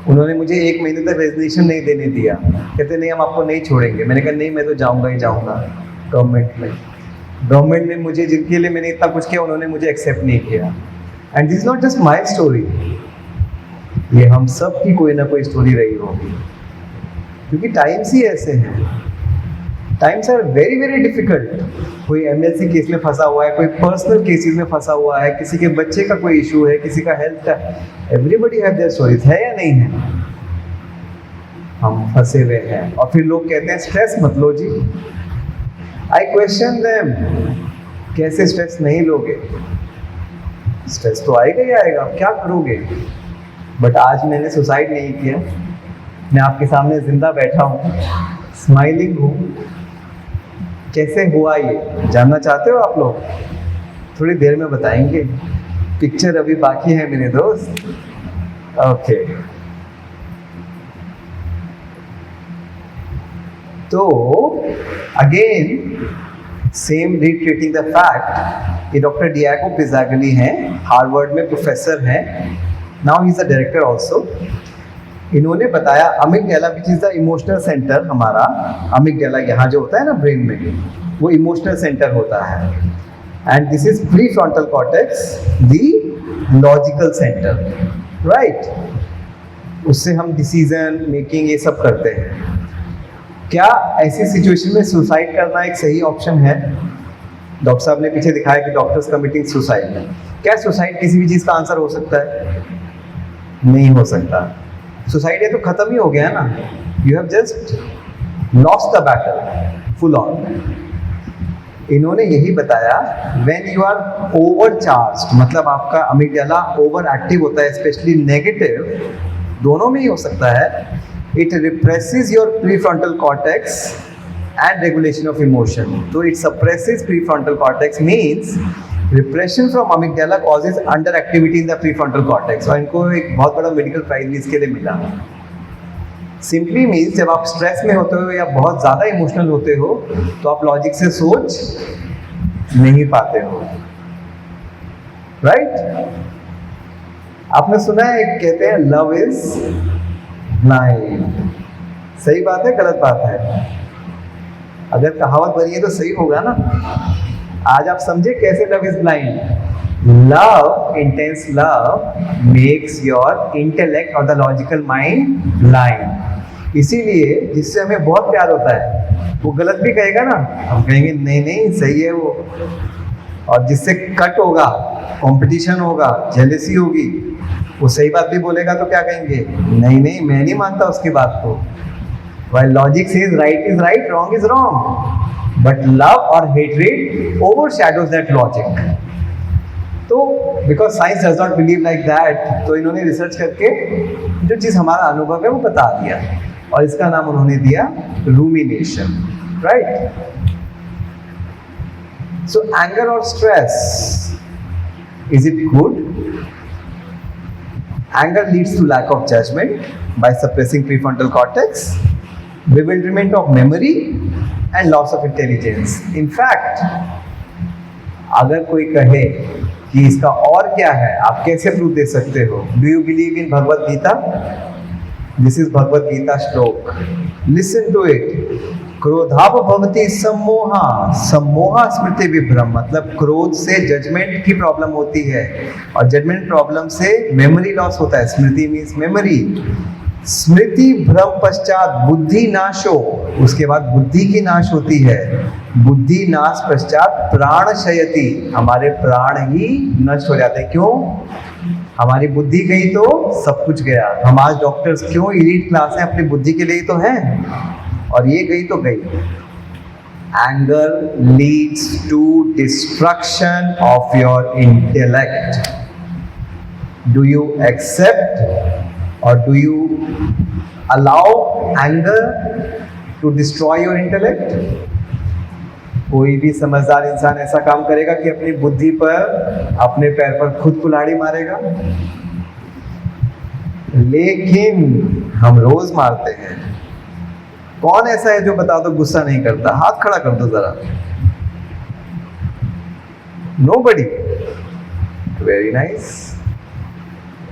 उन्होंने मुझे 1 महीने तक रेजिग्नेशन नहीं देने दिया, कहते नहीं हम आपको नहीं छोड़ेंगे। मैंने कहा नहीं मैं तो जाऊँगा ही जाऊँगा गवर्नमेंट में। गवर्नमेंट ने मुझे, जिनके लिए मैंने इतना कुछ किया, उन्होंने मुझे एक्सेप्ट नहीं किया। And this is not just my story, ये हम सब की कोई ना कोई स्टोरी रही होगी, क्योंकि टाइम्स ही ऐसे हैं। Times are very very difficult. कोई एमएलसी केस में फंसा हुआ है, कोई पर्सनल केसेस में फंसा हुआ है, किसी के बच्चे का कोई इशू है, किसी का हेल्थ का। एवरीबडी हैव देयर स्टोरीज, है या नहीं है? हम फंसे हुए हैं, और फिर लोग कहते हैं स्ट्रेस मत लो जी। आई क्वेश्चन देम, कैसे स्ट्रेस नहीं लोगे? स्ट्रेस तो आएगा ही आएगा, आप क्या करोगे? बट आज मैंने सुसाइड नहीं किया, मैं आपके सामने जिंदा बैठा हूँ, स्माइलिंग हूँ। कैसे हुआ ये जानना चाहते हो आप लोग? थोड़ी देर में बताएंगे, पिक्चर अभी बाकी है मेरे दोस्त। ओके, तो again same retreating the fact, ये डॉक्टर डियागो पिज़ागली हैं, हार्वर्ड में प्रोफेसर हैं, now he is the director also. इन्होंने बताया amygdala which is the emotional centre, हमारा अमिगडाला यहाँ जो होता है ना ब्रेन में, वो इमोशनल सेंटर होता है। And this is pre frontal cortex, the logical centre, right? उससे हम डिसीजन मेकिंग ये सब करते हैं। क्या ऐसी सिचुएशन में सुसाइड करना एक सही ऑप्शन है? डॉक्टर साहब ने पीछे दिखाया कि डॉक्टर्स कमिटिंग सुसाइड। क्या सुसाइड किसी भी चीज का आंसर हो सकता है? नहीं हो सकता। सुसाइड है तो खत्म ही हो गया ना। You have just lost the battle full on. इन्होंने यही बताया व्हेन यू आर ओवरचार्ज्ड, मतलब आपका अमिगडाला ओवर एक्टिव होता है, स्पेशली नेगेटिव, दोनों में ही हो सकता है, it represses your prefrontal cortex and regulation of emotion. तो it suppresses prefrontal cortex means repression from amygdala causes under activity in the prefrontal cortex. और इनको एक बहुत बड़ा मेडिकल प्राइज भी इसके लिए मिला। सिंपली मीन्स जब आप स्ट्रेस में होते हो या बहुत ज़्यादा इमोशनल होते हो तो आप लॉजिक से सोच नहीं पाते हो, राइट? आपने सुना है, कहते हैं लव इज ब्लाइंड। सही बात है, गलत बात है? अगर कहावत बनी है तो सही होगा ना। आज आप समझे कैसे love is blind. Love, intense love makes your intellect और द लॉजिकल माइंड ब्लाइंड। इसीलिए जिससे हमें बहुत प्यार होता है वो गलत भी कहेगा ना, हम कहेंगे नहीं नहीं सही है वो। और जिससे कट होगा, कंपटीशन होगा, जेलसी होगी, वो सही बात भी बोलेगा तो क्या कहेंगे, नहीं नहीं मैं नहीं मानता उसकी बात को। While logic says right is right, wrong is wrong, but love or hatred overshadows that logic. तो because science does not believe like that, तो इन्होंने रिसर्च करके जो चीज़ हमारा अनुभव है वो बता दिया, और इसका नाम उन्होंने दिया rumination, right? So anger or stress, is it good? Anger leads to lack of judgment by suppressing prefrontal cortex, bewilderment of memory and loss of intelligence. In fact, अगर कोई कहे कि इसका और क्या है, आप कैसे प्रूफ दे सकते हो? Do you believe in Bhagavad Gita? This is Bhagavad Gita श्लोक. Listen to it. क्रोधाप भवति सम्मोहा, सम्मोहा स्मृति विभ्रम, मतलब क्रोध से जजमेंट की प्रॉब्लम होती है, और जजमेंट प्रॉब्लम से मेमोरी लॉस होता है। स्मृति मीन्स मेमोरी। स्मृति भ्रम पश्चात बुद्धि नाशो, उसके बाद बुद्धि की नाश होती है। बुद्धि नाश पश्चात प्राण क्षयति, हमारे प्राण ही नष्ट हो जाते हैं। क्यों? हमारी बुद्धि गई तो सब कुछ गया। हम आज डॉक्टर्स क्यों एलीट क्लास हैं? अपनी बुद्धि के लिए तो हैं, और ये गई तो गई। Anger leads to destruction of your intellect. Do you accept or do you allow anger to destroy your intellect? कोई भी समझदार इंसान ऐसा काम करेगा कि अपनी बुद्धि पर, अपने पैर पर खुद कुल्हाड़ी मारेगा? लेकिन हम रोज मारते हैं। कौन ऐसा है जो बता दो गुस्सा नहीं करता? हाथ खड़ा कर दो जरा। Nobody. Very nice.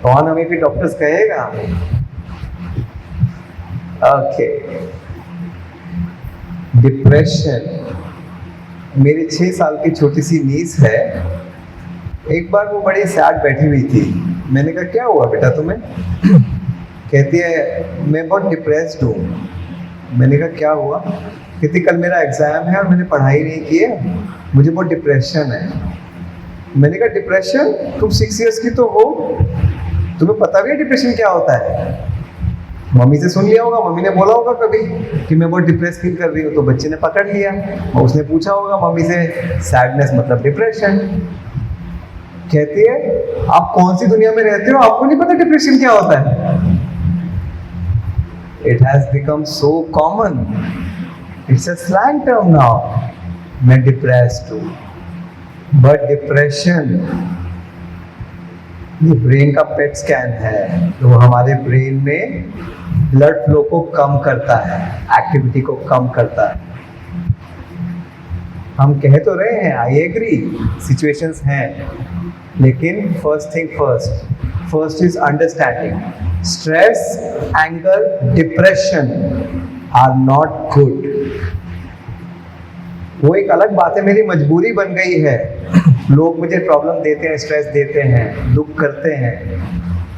कौन हमें भी डॉक्टर्स कहेगा? ओके। डिप्रेशन। मेरी 6 साल की छोटी सी नीस है। एक बार वो बड़ी सैड बैठी हुई थी। मैंने कहा क्या हुआ बेटा तुम्हें? कहती है मैं बहुत डिप्रेस्ड हूँ। मैंने कहा क्या हुआ? कहती कल मेरा एग्जाम है और मैंने पढ़ाई नहीं की है, मुझे बहुत डिप्रेशन है। मैंने कहा डिप्रेशन? तुम 6 इयर्स की तो हो, तुम्हें पता भी है डिप्रेशन क्या होता है? मम्मी से सुन लिया होगा, मम्मी ने बोला होगा कभी कि मैं बहुत डिप्रेस फील कर रही हूँ, तो बच्चे ने पकड़ लिया और उसने पूछा होगा मम्मी से सैडनेस मतलब डिप्रेशन। कहती है आप कौन सी दुनिया में रहते हो, आपको नहीं पता डिप्रेशन क्या होता है? It has become so common, it's a slang term now. मैं डिप्रेस्ड हूँ, बट डिप्रेशन ये ब्रेन का पेट स्कैन है, तो हमारे ब्रेन में ब्लड फ्लो को कम करता है, एक्टिविटी को कम करता है। हम कह तो रहे हैं, आई एग्री, सिचुएशंस हैं, लेकिन first thing first is understanding stress, anger, depression are not good. वो एक अलग बात है, मेरी मजबूरी बन गई है। लोग मुझे प्रॉब्लम देते हैं, स्ट्रेस देते हैं, दुख करते हैं,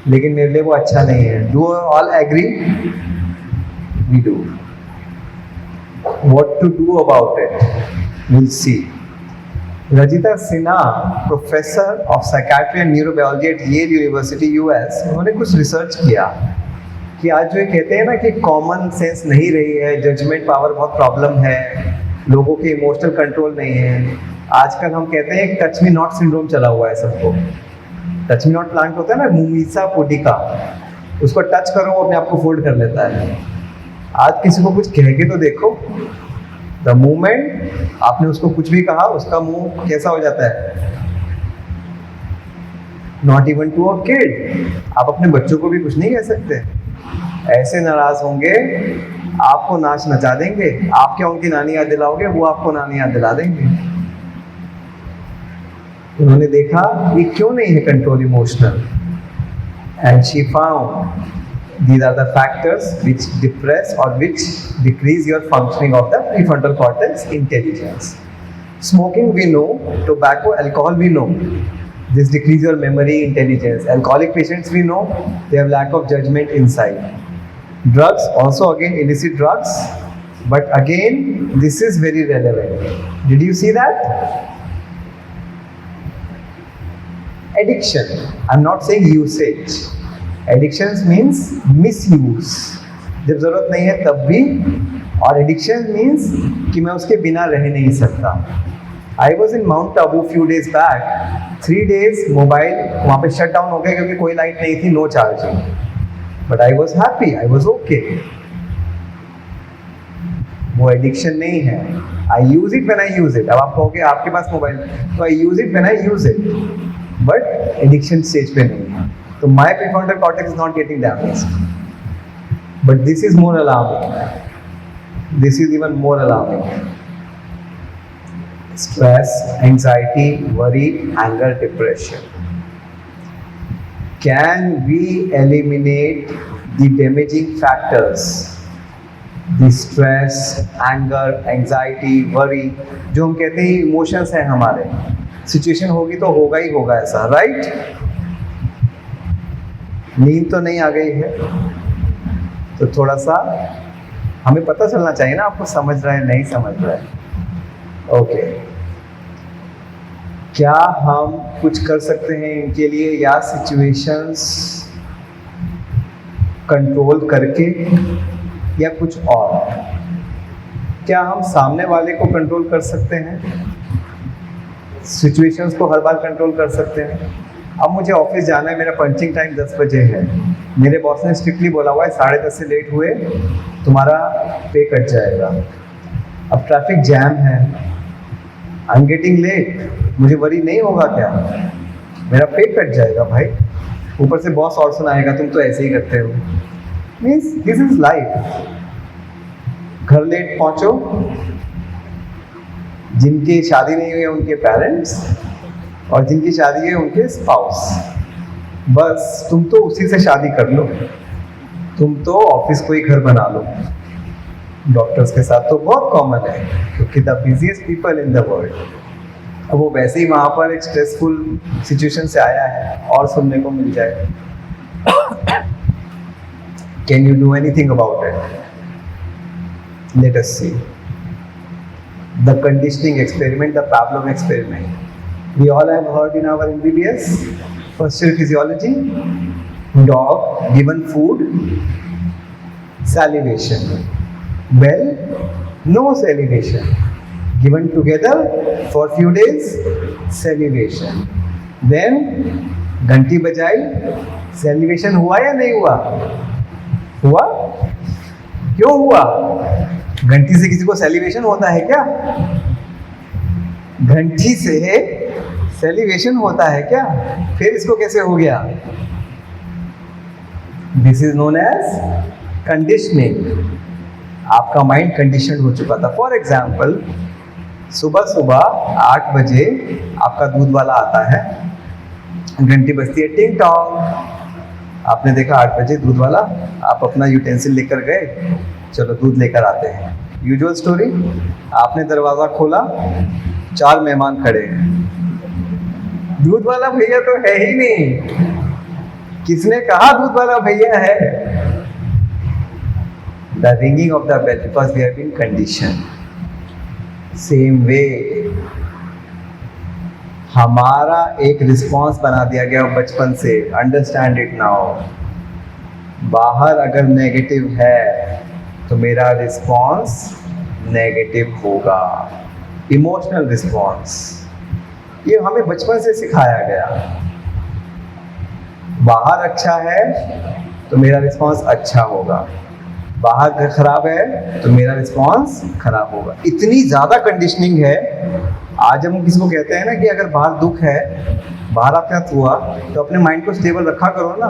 लेकिन मेरे लिए वो अच्छा नहीं है। Do all agree? We do. What to do about it? Will see. Rajita Sinha, professor of psychiatry and neurobiology at Yale University US, उन्होंने कुछ रिसर्च किया कि आज जो ये कहते हैं ना कि कॉमन सेंस नहीं रही है, जजमेंट पावर बहुत प्रॉब्लम है, लोगों के इमोशनल कंट्रोल नहीं है। आजकल हम कहते हैं टच मी नॉट सिंड्रोम चला हुआ है सबको। टच मी नॉट प्लांट होता है ना, मुमीसा पुडिका, उसको टच करो वो अपने आप को फोल्ड कर लेता है। आज किसी को कुछ कह के तो देखो, द मोमेंट आपने उसको कुछ भी कहा उसका मुंह कैसा हो जाता है। Not even to a kid, आप अपने बच्चों को भी कुछ नहीं कह सकते, ऐसे नाराज होंगे, आपको नाच नचा देंगे। आप क्या उनकी नानी याद दिलाओगे, वो आपको नानी याद दिला देंगे। उन्होंने देखा ये क्यों नहीं है control emotional, and she found these are the factors which depress or which decrease your functioning of the prefrontal cortex intelligence. Smoking we know, tobacco, alcohol we know, this decrease your memory intelligence. Alcoholic patients we know they have lack of judgment inside. Drugs also, again illicit drugs, but again this is very relevant. Did you see that? Addiction, I'm not saying usage. Addiction means misuse, जब जरूरत नहीं है तब भी, और addiction means कि मैं उसके बिना रह नहीं सकता। I was in mount Abu few days back, 3 days mobile वहाँ पे शट डाउन हो गया क्योंकि कोई लाइट नहीं थी, no charging, but I was happy, I was okay. वो एडिक्शन नहीं है। I use it when I use it. अब आप कहोगे आपके पास मोबाइल, तो I use it when I use it, but addiction stage पे नहीं है। So my prefrontal cortex is not getting damaged, but this is more alarming. This is even more alarming. Stress, anxiety, worry, anger, depression. Can we eliminate the damaging factors? The stress, anger, anxiety, worry, जो हम कहते हैं emotions हैं हमारे, situation होगी तो होगा ही होगा ऐसा, राइट? नींद तो नहीं आ गई है, तो थोड़ा सा हमें पता चलना चाहिए ना आपको समझ रहा है नहीं समझ रहा है। ओके, क्या हम कुछ कर सकते हैं इनके लिए, या सिचुएशंस कंट्रोल करके, या कुछ और? क्या हम सामने वाले को कंट्रोल कर सकते हैं, सिचुएशंस को हर बार कंट्रोल कर सकते हैं? अब मुझे ऑफिस जाना है, मेरा पंचिंग टाइम 10 बजे है, मेरे बॉस ने स्ट्रिक्टली बोला हुआ है 10:30 से लेट हुए तुम्हारा पे कट जाएगा। अब ट्रैफिक जैम है, आई एम गेटिंग लेट, मुझे वरी नहीं होगा क्या, मेरा पे कट जाएगा भाई, ऊपर से बॉस और सुनाएगा तुम तो ऐसे ही करते हो। Means this is life. घर लेट पहुंचो, जिनकी शादी नहीं हुई है उनके पेरेंट्स, और जिनकी शादी है उनके स्पाउस, बस तुम तो उसी से शादी कर लो, तुम तो ऑफिस को ही घर बना लो। डॉक्टर्स के साथ तो बहुत कॉमन है क्योंकि the busiest people in the world. अब वो वैसे ही वहाँ पर एक स्ट्रेसफुल सिचुएशन से आया है और सुनने को मिल जाए। Can you do anything about it? Let us see the conditioning experiment, the Pavlov experiment. We all have heard in our MBBS, first year physiology, dog given food, salivation. Well, no salivation. Given together for few days, salivation. Then, घंटी बजाई, salivation हुआ या नहीं हुआ? हुआ? क्यों हुआ? घंटी से किसी को salivation होता है क्या? घंटी से सेलिब्रेशन होता है क्या? फिर इसको कैसे हो गया? This is known as conditioning. आपका माइंड कंडीशन हो चुका था। फॉर एग्जाम्पल, सुबह सुबह 8 बजे आपका दूध वाला आता है, घंटी बजती है टिंग टोंग, आपने देखा 8 बजे दूध वाला, आप अपना यूटेंसिल लेकर गए, चलो दूध लेकर आते हैं। यूजुअल स्टोरी, आपने दरवाज़ा खोला, 4 मेहमान खड़े हैं, दूध वाला भैया तो है ही नहीं। किसने कहा दूध वाला भैया है? The ringing of the bell, because we have been condition. Same way हमारा एक रिस्पॉन्स बना दिया गया बचपन से। अंडरस्टैंड इट नाउ, बाहर अगर नेगेटिव है तो मेरा रिस्पॉन्स नेगेटिव होगा, इमोशनल रिस्पॉन्स। ये हमें बचपन से सिखाया गया। बाहर अच्छा है तो मेरा रिस्पॉन्स अच्छा होगा, बाहर खराब है तो मेरा रिस्पॉन्स खराब होगा। इतनी ज़्यादा कंडीशनिंग है। आज हम किसी को कहते हैं ना कि अगर बाहर दुख है, बाहर आपके साथ हुआ, तो अपने माइंड को स्टेबल रखा करो ना।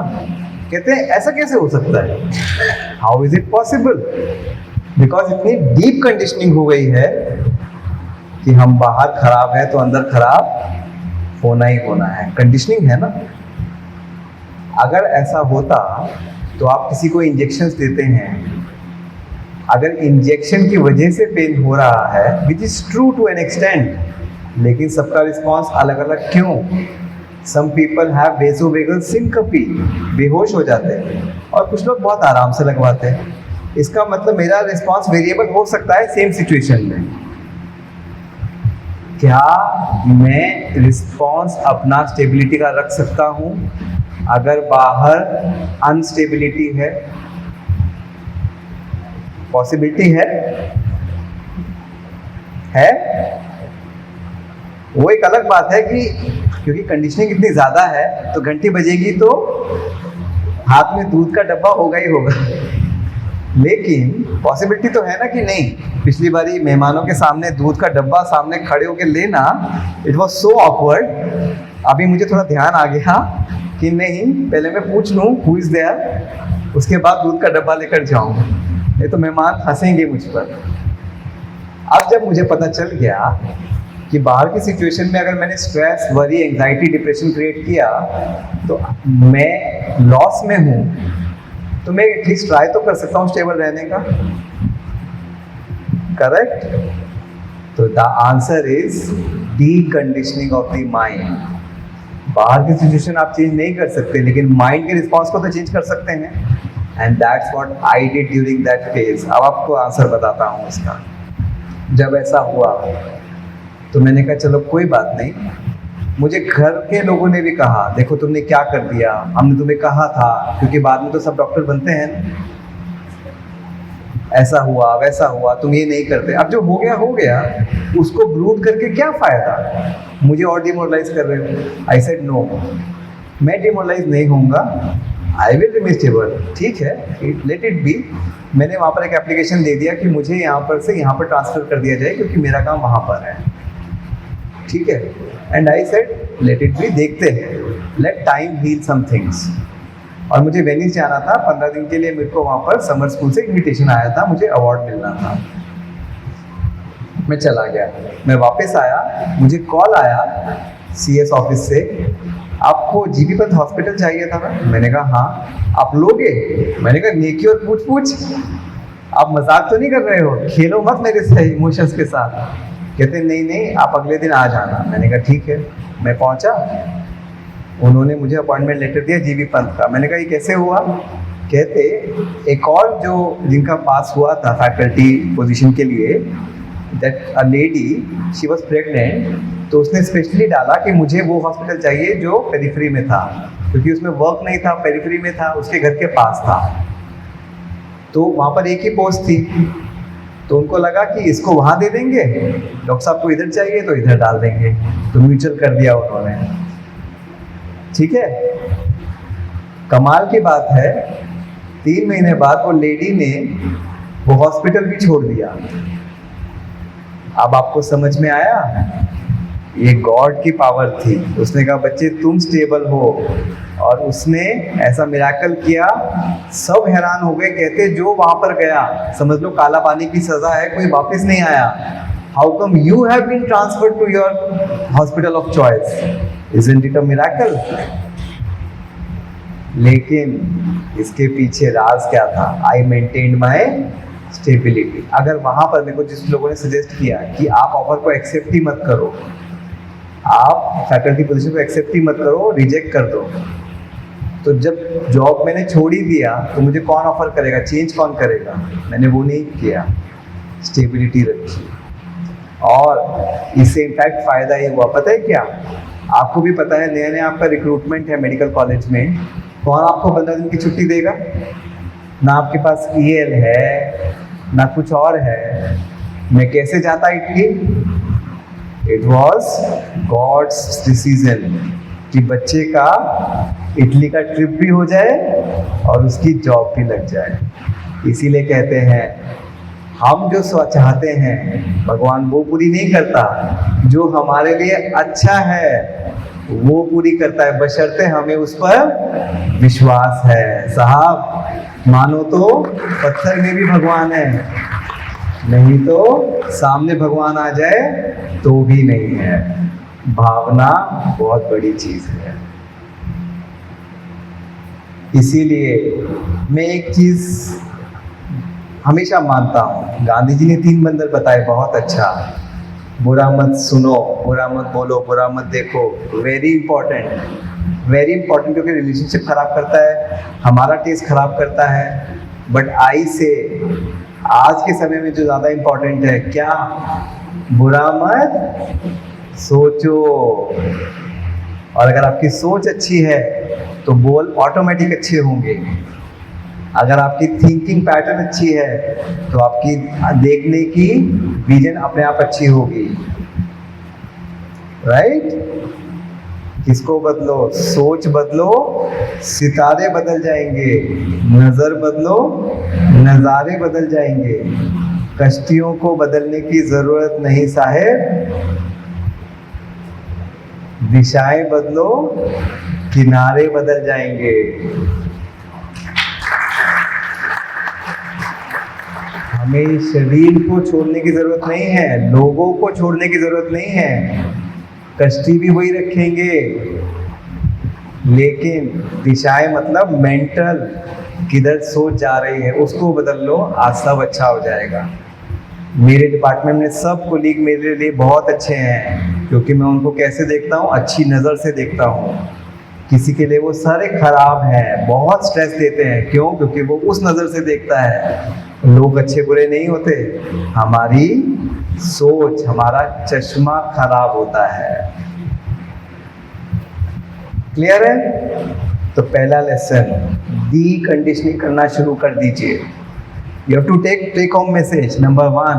कहते हैं ऐसा कैसे हो सकता है, how is it possible? Because इतनी डीप कंडीशनिंग हो गई है कि हम बाहर खराब है तो अंदर खराब होना ही होना है। कंडीशनिंग है ना। अगर ऐसा होता तो आप किसी को इंजेक्शंस देते हैं, अगर इंजेक्शन की वजह से पेन हो रहा है, which is true to an extent, लेकिन सबका रिस्पॉन्स अलग अलग क्यों? सम पीपल हैव वेसोवेगल सिंकपी, बेहोश हो जाते हैं, और कुछ लोग बहुत आराम से लगवाते हैं। इसका मतलब मेरा रिस्पॉन्स वेरिएबल हो सकता है सेम सिचुएशन में। क्या मैं रिस्पॉन्स अपना स्टेबिलिटी का रख सकता हूँ अगर बाहर अनस्टेबिलिटी है? पॉसिबिलिटी है। वो एक अलग बात है कि क्योंकि कंडीशनिंग इतनी ज़्यादा है तो घंटी बजेगी तो हाथ में दूध का डब्बा होगा ही होगा। लेकिन पॉसिबिलिटी तो है ना कि नहीं। पिछली बारी मेहमानों के सामने दूध का डब्बा सामने खड़े होकर लेना, इट वॉज सो ऑकवर्ड। अभी मुझे थोड़ा ध्यान आ गया कि नहीं, पहले मैं पूछ लूँ हु इज़ देयर, उसके बाद दूध का डब्बा लेकर जाऊँ, नहीं तो मेहमान हंसेंगे मुझ पर। अब जब मुझे पता चल गया कि बाहर की सिचुएशन में अगर मैंने stress, worry, anxiety, depression create किया तो मैं लॉस में हूँ, तो मैं एटलीस्ट ट्राई तो कर सकता हूँ स्टेबल रहने का। करेक्ट? तो the answer is deconditioning of the mind. बाहर की सिचुएशन आप चेंज नहीं कर सकते, लेकिन माइंड के रिस्पॉन्स को तो चेंज कर सकते हैं। And that's what I did during that phase. अब आपको आंसर बताता हूँ इसका। जब ऐसा हुआ तो मैंने कहा चलो कोई बात नहीं। मुझे घर के लोगों ने भी कहा देखो तुमने क्या कर दिया, हमने तुम्हें कहा था, क्योंकि बाद में तो सब डॉक्टर बनते हैं, ऐसा हुआ वैसा हुआ, तुम ये नहीं करते। अब जो हो गया, उसको ब्रूड करके क्या फ़ायदा? मुझे और डिमोरलाइज कर रहे हो। आई सेड नो, मैं डिमोरलाइज नहीं होऊंगा, आई विल रिमेन स्टेबल। ठीक है, लेट इट बी। मैंने वहाँ पर एक एप्लीकेशन दे दिया कि मुझे यहाँ पर से यहाँ पर ट्रांसफ़र कर दिया जाए, क्योंकि मेरा काम वहाँ पर है। ठीक है, and I said let it be, देखते हैं, let time heal some things. और मुझे वेनिस जाना था 15 दिन के लिए। मेरे को वहाँ पर समर स्कूल से इन्विटेशन आया था, मुझे अवार्ड मिलना था। मैं चला गया, मैं वापस आया, मुझे कॉल आया CS ऑफिस से, आपको जीबी पंत हॉस्पिटल चाहिए था ना? मैंने कहा हाँ। आप लोगे? मैंने कहा नेकी और पूछ आप मजाक तो नहीं कर रहे हो, खेलो मत मेरे से इमोशंस के साथ। कहते नहीं आप अगले दिन आ जाना। मैंने कहा ठीक है। मैं पहुंचा, उन्होंने मुझे अपॉइंटमेंट लेटर दिया जीबी पंत का। मैंने कहा ये कैसे हुआ? कहते एक और जो जिनका पास हुआ था फैकल्टी पोजीशन के लिए, that a lady she was pregnant, तो उसने स्पेशली डाला कि मुझे वो हॉस्पिटल चाहिए जो पेरिफेरी में था, क्योंकि उसमें वर्क नहीं था, पेरिफेरी में था, उसके घर के पास था। तो वहाँ पर एक ही पोस्ट थी, तो उनको लगा कि इसको वहाँ दे देंगे, डॉक्टर साहब को इधर चाहिए तो इधर डाल देंगे, तो म्यूचुअल कर दिया उन्होंने। ठीक है, कमाल की बात है 3 महीने बाद वो लेडी ने वो हॉस्पिटल भी छोड़ दिया। अब आपको समझ में आया? ये गॉड की पावर थी। उसने कहा बच्चे तुम स्टेबल हो, और उसने ऐसा मिराकल किया, सब हैरान हो गए। कहते जो वहां पर गया, समझ लो काला पानी की सजा है, कोई वापस नहीं आया। How come you have been transferred to your hospital of choice? Isn't it a miracle? लेकिन इसके पीछे राज क्या था? I maintained my stability. अगर वहां पर मेरे को जिस लोगों ने सजेस्ट किया कि आप ऑफर को एक्सेप्ट ही मत करो, आप फैकल्टी पोजीशन को एक्सेप्ट ही मत करो, रिजेक्ट कर दो, तो जब जॉब मैंने छोड़ ही दिया तो मुझे कौन ऑफर करेगा, चेंज कौन करेगा? मैंने वो नहीं किया, स्टेबिलिटी रखी। और इससे इनफैक्ट फ़ायदा ये हुआ, पता है क्या? आपको भी पता है, नया नया आपका रिक्रूटमेंट है मेडिकल कॉलेज में, कौन आपको 15 दिन की छुट्टी देगा? ना आपके पास ईएल है ना कुछ और है, मैं कैसे जाता Italy? It was God's decision कि बच्चे का इटली का ट्रिप भी हो जाए और उसकी जॉब भी लग जाए। इसीलिए कहते हैं हम जो चाहते हैं भगवान वो पूरी नहीं करता, जो हमारे लिए अच्छा है वो पूरी करता है, बशर्ते हमें उस पर विश्वास है। साहब मानो तो पत्थर में भी भगवान है, नहीं तो सामने भगवान आ जाए तो भी नहीं है। भावना बहुत बड़ी चीज है। इसीलिए मैं एक चीज हमेशा मानता हूँ, गांधी जी ने 3 बंदर बताए बहुत अच्छा, बुरा मत सुनो, बुरा मत बोलो, बुरा मत देखो। वेरी इंपॉर्टेंट, क्योंकि रिलेशनशिप खराब करता है, हमारा टेस्ट खराब करता है। बट आई से आज के समय में जो ज़्यादा इंपॉर्टेंट है क्या? बुरा मत सोचो। और अगर आपकी सोच अच्छी है तो बोल ऑटोमेटिक अच्छे होंगे। अगर आपकी थिंकिंग पैटर्न अच्छी है तो आपकी देखने की विजन अपने आप अच्छी होगी। राइट? किसको बदलो? सोच बदलो, सितारे बदल जाएंगे। नजर बदलो, नजारे बदल जाएंगे। कश्तियों को बदलने की जरूरत नहीं साहेब, दिशाएं बदलो, किनारे बदल जाएंगे। हमें शरीर को छोड़ने की जरूरत नहीं है, लोगों को छोड़ने की जरूरत नहीं है, कश्ती भी वही रखेंगे, लेकिन दिशाएं मतलब मेंटल किधर सोच जा रही है उसको बदल लो, आज सब अच्छा हो जाएगा। मेरे डिपार्टमेंट में सब कोलीग मेरे लिए बहुत अच्छे हैं, क्योंकि मैं उनको कैसे देखता हूँ? अच्छी नज़र से देखता हूँ। किसी के लिए वो सारे खराब हैं, बहुत स्ट्रेस देते हैं, क्यों? क्योंकि वो उस नज़र से देखता है। लोग अच्छे बुरे नहीं होते, हमारी सोच, हमारा चश्मा खराब होता है। क्लियर है? तो पहला लेसन, डी कंडीशनिंग करना शुरू कर दीजिए। You have to take home message number 1।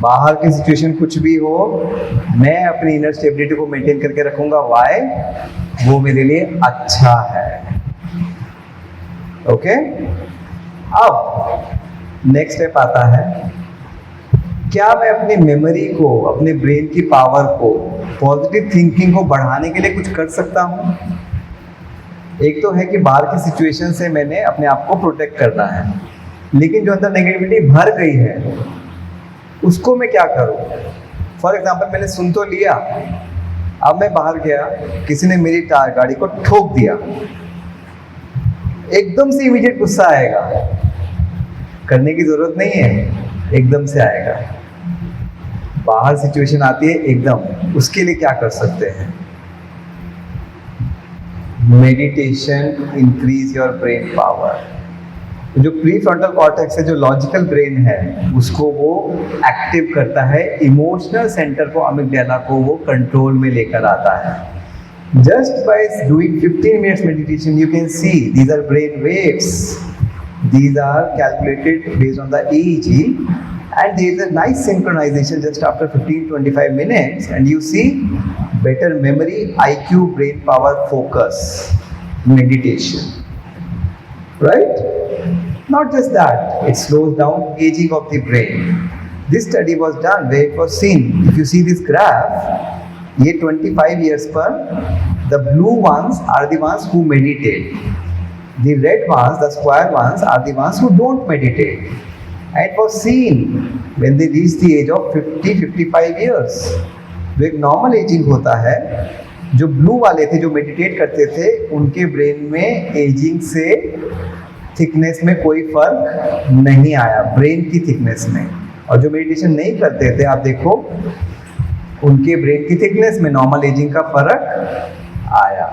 बाहर की सिचुएशन कुछ भी हो, मैं अपनी इनर स्टेबिलिटी को मेंटेन करके रखूंगा। वाई? वो मेरे लिए अच्छा है। ओके? अब नेक्स्ट स्टेप आता है, क्या मैं अपनी मेमोरी को, अपने ब्रेन की पावर को, पॉजिटिव थिंकिंग को बढ़ाने के लिए कुछ कर सकता हूँ? एक तो है कि बाहर की सिचुएशन से मैंने अपने आप को प्रोटेक्ट करना है, लेकिन जो अंदर नेगेटिविटी भर गई है उसको मैं क्या करूँ? फॉर एग्जाम्पल, मैंने सुन तो लिया, अब मैं बाहर गया, किसी ने मेरी गाड़ी को ठोक दिया, एकदम से इमीडिएट गुस्सा आएगा, करने की जरूरत नहीं है, एकदम से आएगा। बाहर सिचुएशन आती है एकदम, उसके लिए क्या कर सकते हैं? Meditation increase your brain power. जो प्री फ्रंटल कॉर्टेक्स है, जो लॉजिकल ब्रेन है, उसको वो एक्टिव करता है, इमोशनल सेंटर को, अमिगडाला को वो कंट्रोल में लेकर आता है। Just by doing 15 minutes meditation you can see these our brain waves. These are calculated based on the EEG, and there is a nice synchronization just after 15-25 minutes, and you see better memory, IQ, brain power, focus, meditation. Right? Not just that, it slows down aging of the brain. This study was done where it was seen, if you see this graph, ये 25 years पर, the blue ones are the ones who meditate. The red ones, the square ones, are the ones who don't meditate. And it was seen when they reach the age of 50-55 years. जो एक normal ageing होता है, जो blue वाले थे, जो meditate करते थे, उनके ब्रेन में एजिंग से थिकनेस में कोई फर्क नहीं आया, ब्रेन की थिकनेस में। और जो मेडिटेशन नहीं करते थे, आप देखो, उनके ब्रेन की थिकनेस में नॉर्मल एजिंग का फर्क आया।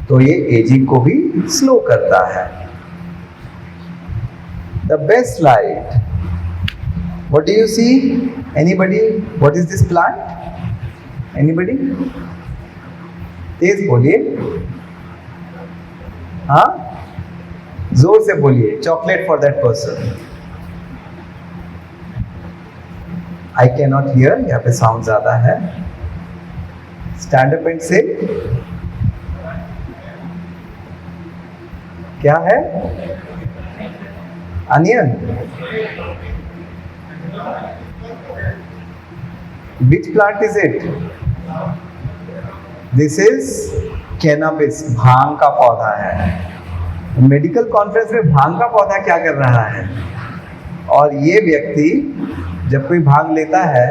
तो ये एजिंग को भी स्लो करता है। The best light, what do you see? Anybody? What is this plant? Anybody? तेज बोलिए। हाँ, जोर से बोलिए, chocolate for that person. I can not hear, यहाँ पे साउंड ज्यादा है। स्टैंड अप एंड से, क्या है? Onion. Which plant is it? This is cannabis, भांग का पौधा है। मेडिकल कॉन्फ्रेंस में भांग का पौधा क्या कर रहा है? और ये व्यक्ति जब कोई भांग लेता है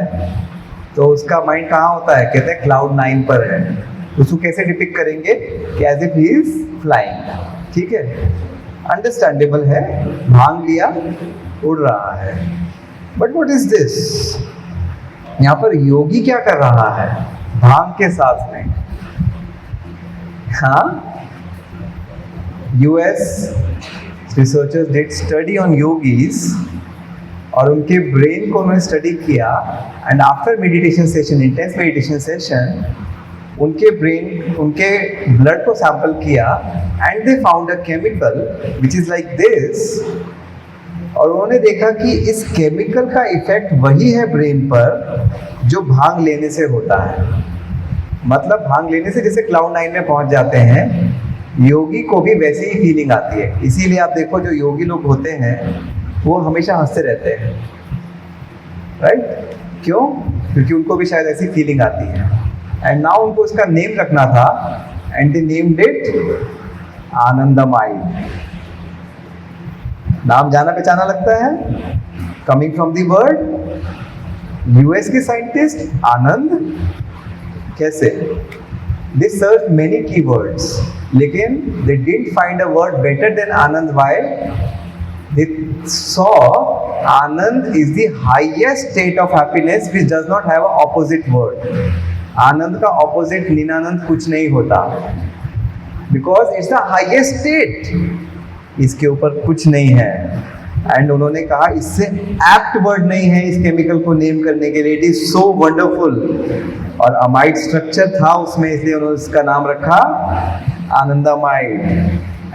तो उसका माइंड कहाँ होता है? कहते हैं क्लाउड 9 पर है। उसको कैसे डिपिक्ट करेंगे? कि as if he is flying. ठीक है, अंडरस्टैंडेबल है, भांग लिया, उड़ रहा है। But what is this? यहाँ पर योगी क्या कर रहा है भांग के साथ में? हाँ, US researchers did study on yogis और उनके ब्रेन को उन्होंने स्टडी किया, and after meditation session, intense meditation session, उनके ब्रेन, उनके ब्लड को सैंपल किया, and they found a chemical which is like this. और उन्होंने देखा कि इस केमिकल का इफेक्ट वही है ब्रेन पर जो भांग लेने से होता है। मतलब भांग लेने से जैसे क्लाउड 9 में पहुंच जाते हैं, योगी को भी वैसी ही फीलिंग आती है। इसीलिए आप देखो जो योगी लोग होते हैं वो हमेशा हंसते रहते हैं, राइट? क्यों? क्योंकि उनको भी शायद ऐसी फीलिंग आती है। एंड नाउ उनको उसका नेम रखना था, and they named it anandamide. नाम जाना पहचाना लगता है, coming from the word US के साइंटिस्ट आनंद। कैसे? दे सर्च मेनी कीवर्ड्स, लेकिन they didn't find a word better than anand. Why? They saw anand is the highest state of happiness which does not have a opposite word. आनंद का opposite निनानंद कुछ नहीं होता, because it's the highest state. इसके ऊपर कुछ नहीं है। एंड उन्होंने कहा इससे एप्ट वर्ड नहीं है इस केमिकल को नेम करने के लिए। It is so wonderful. और अमाइड स्ट्रक्चर था उसमें, इसलिए उन्होंने इसका नाम रखा anandamide.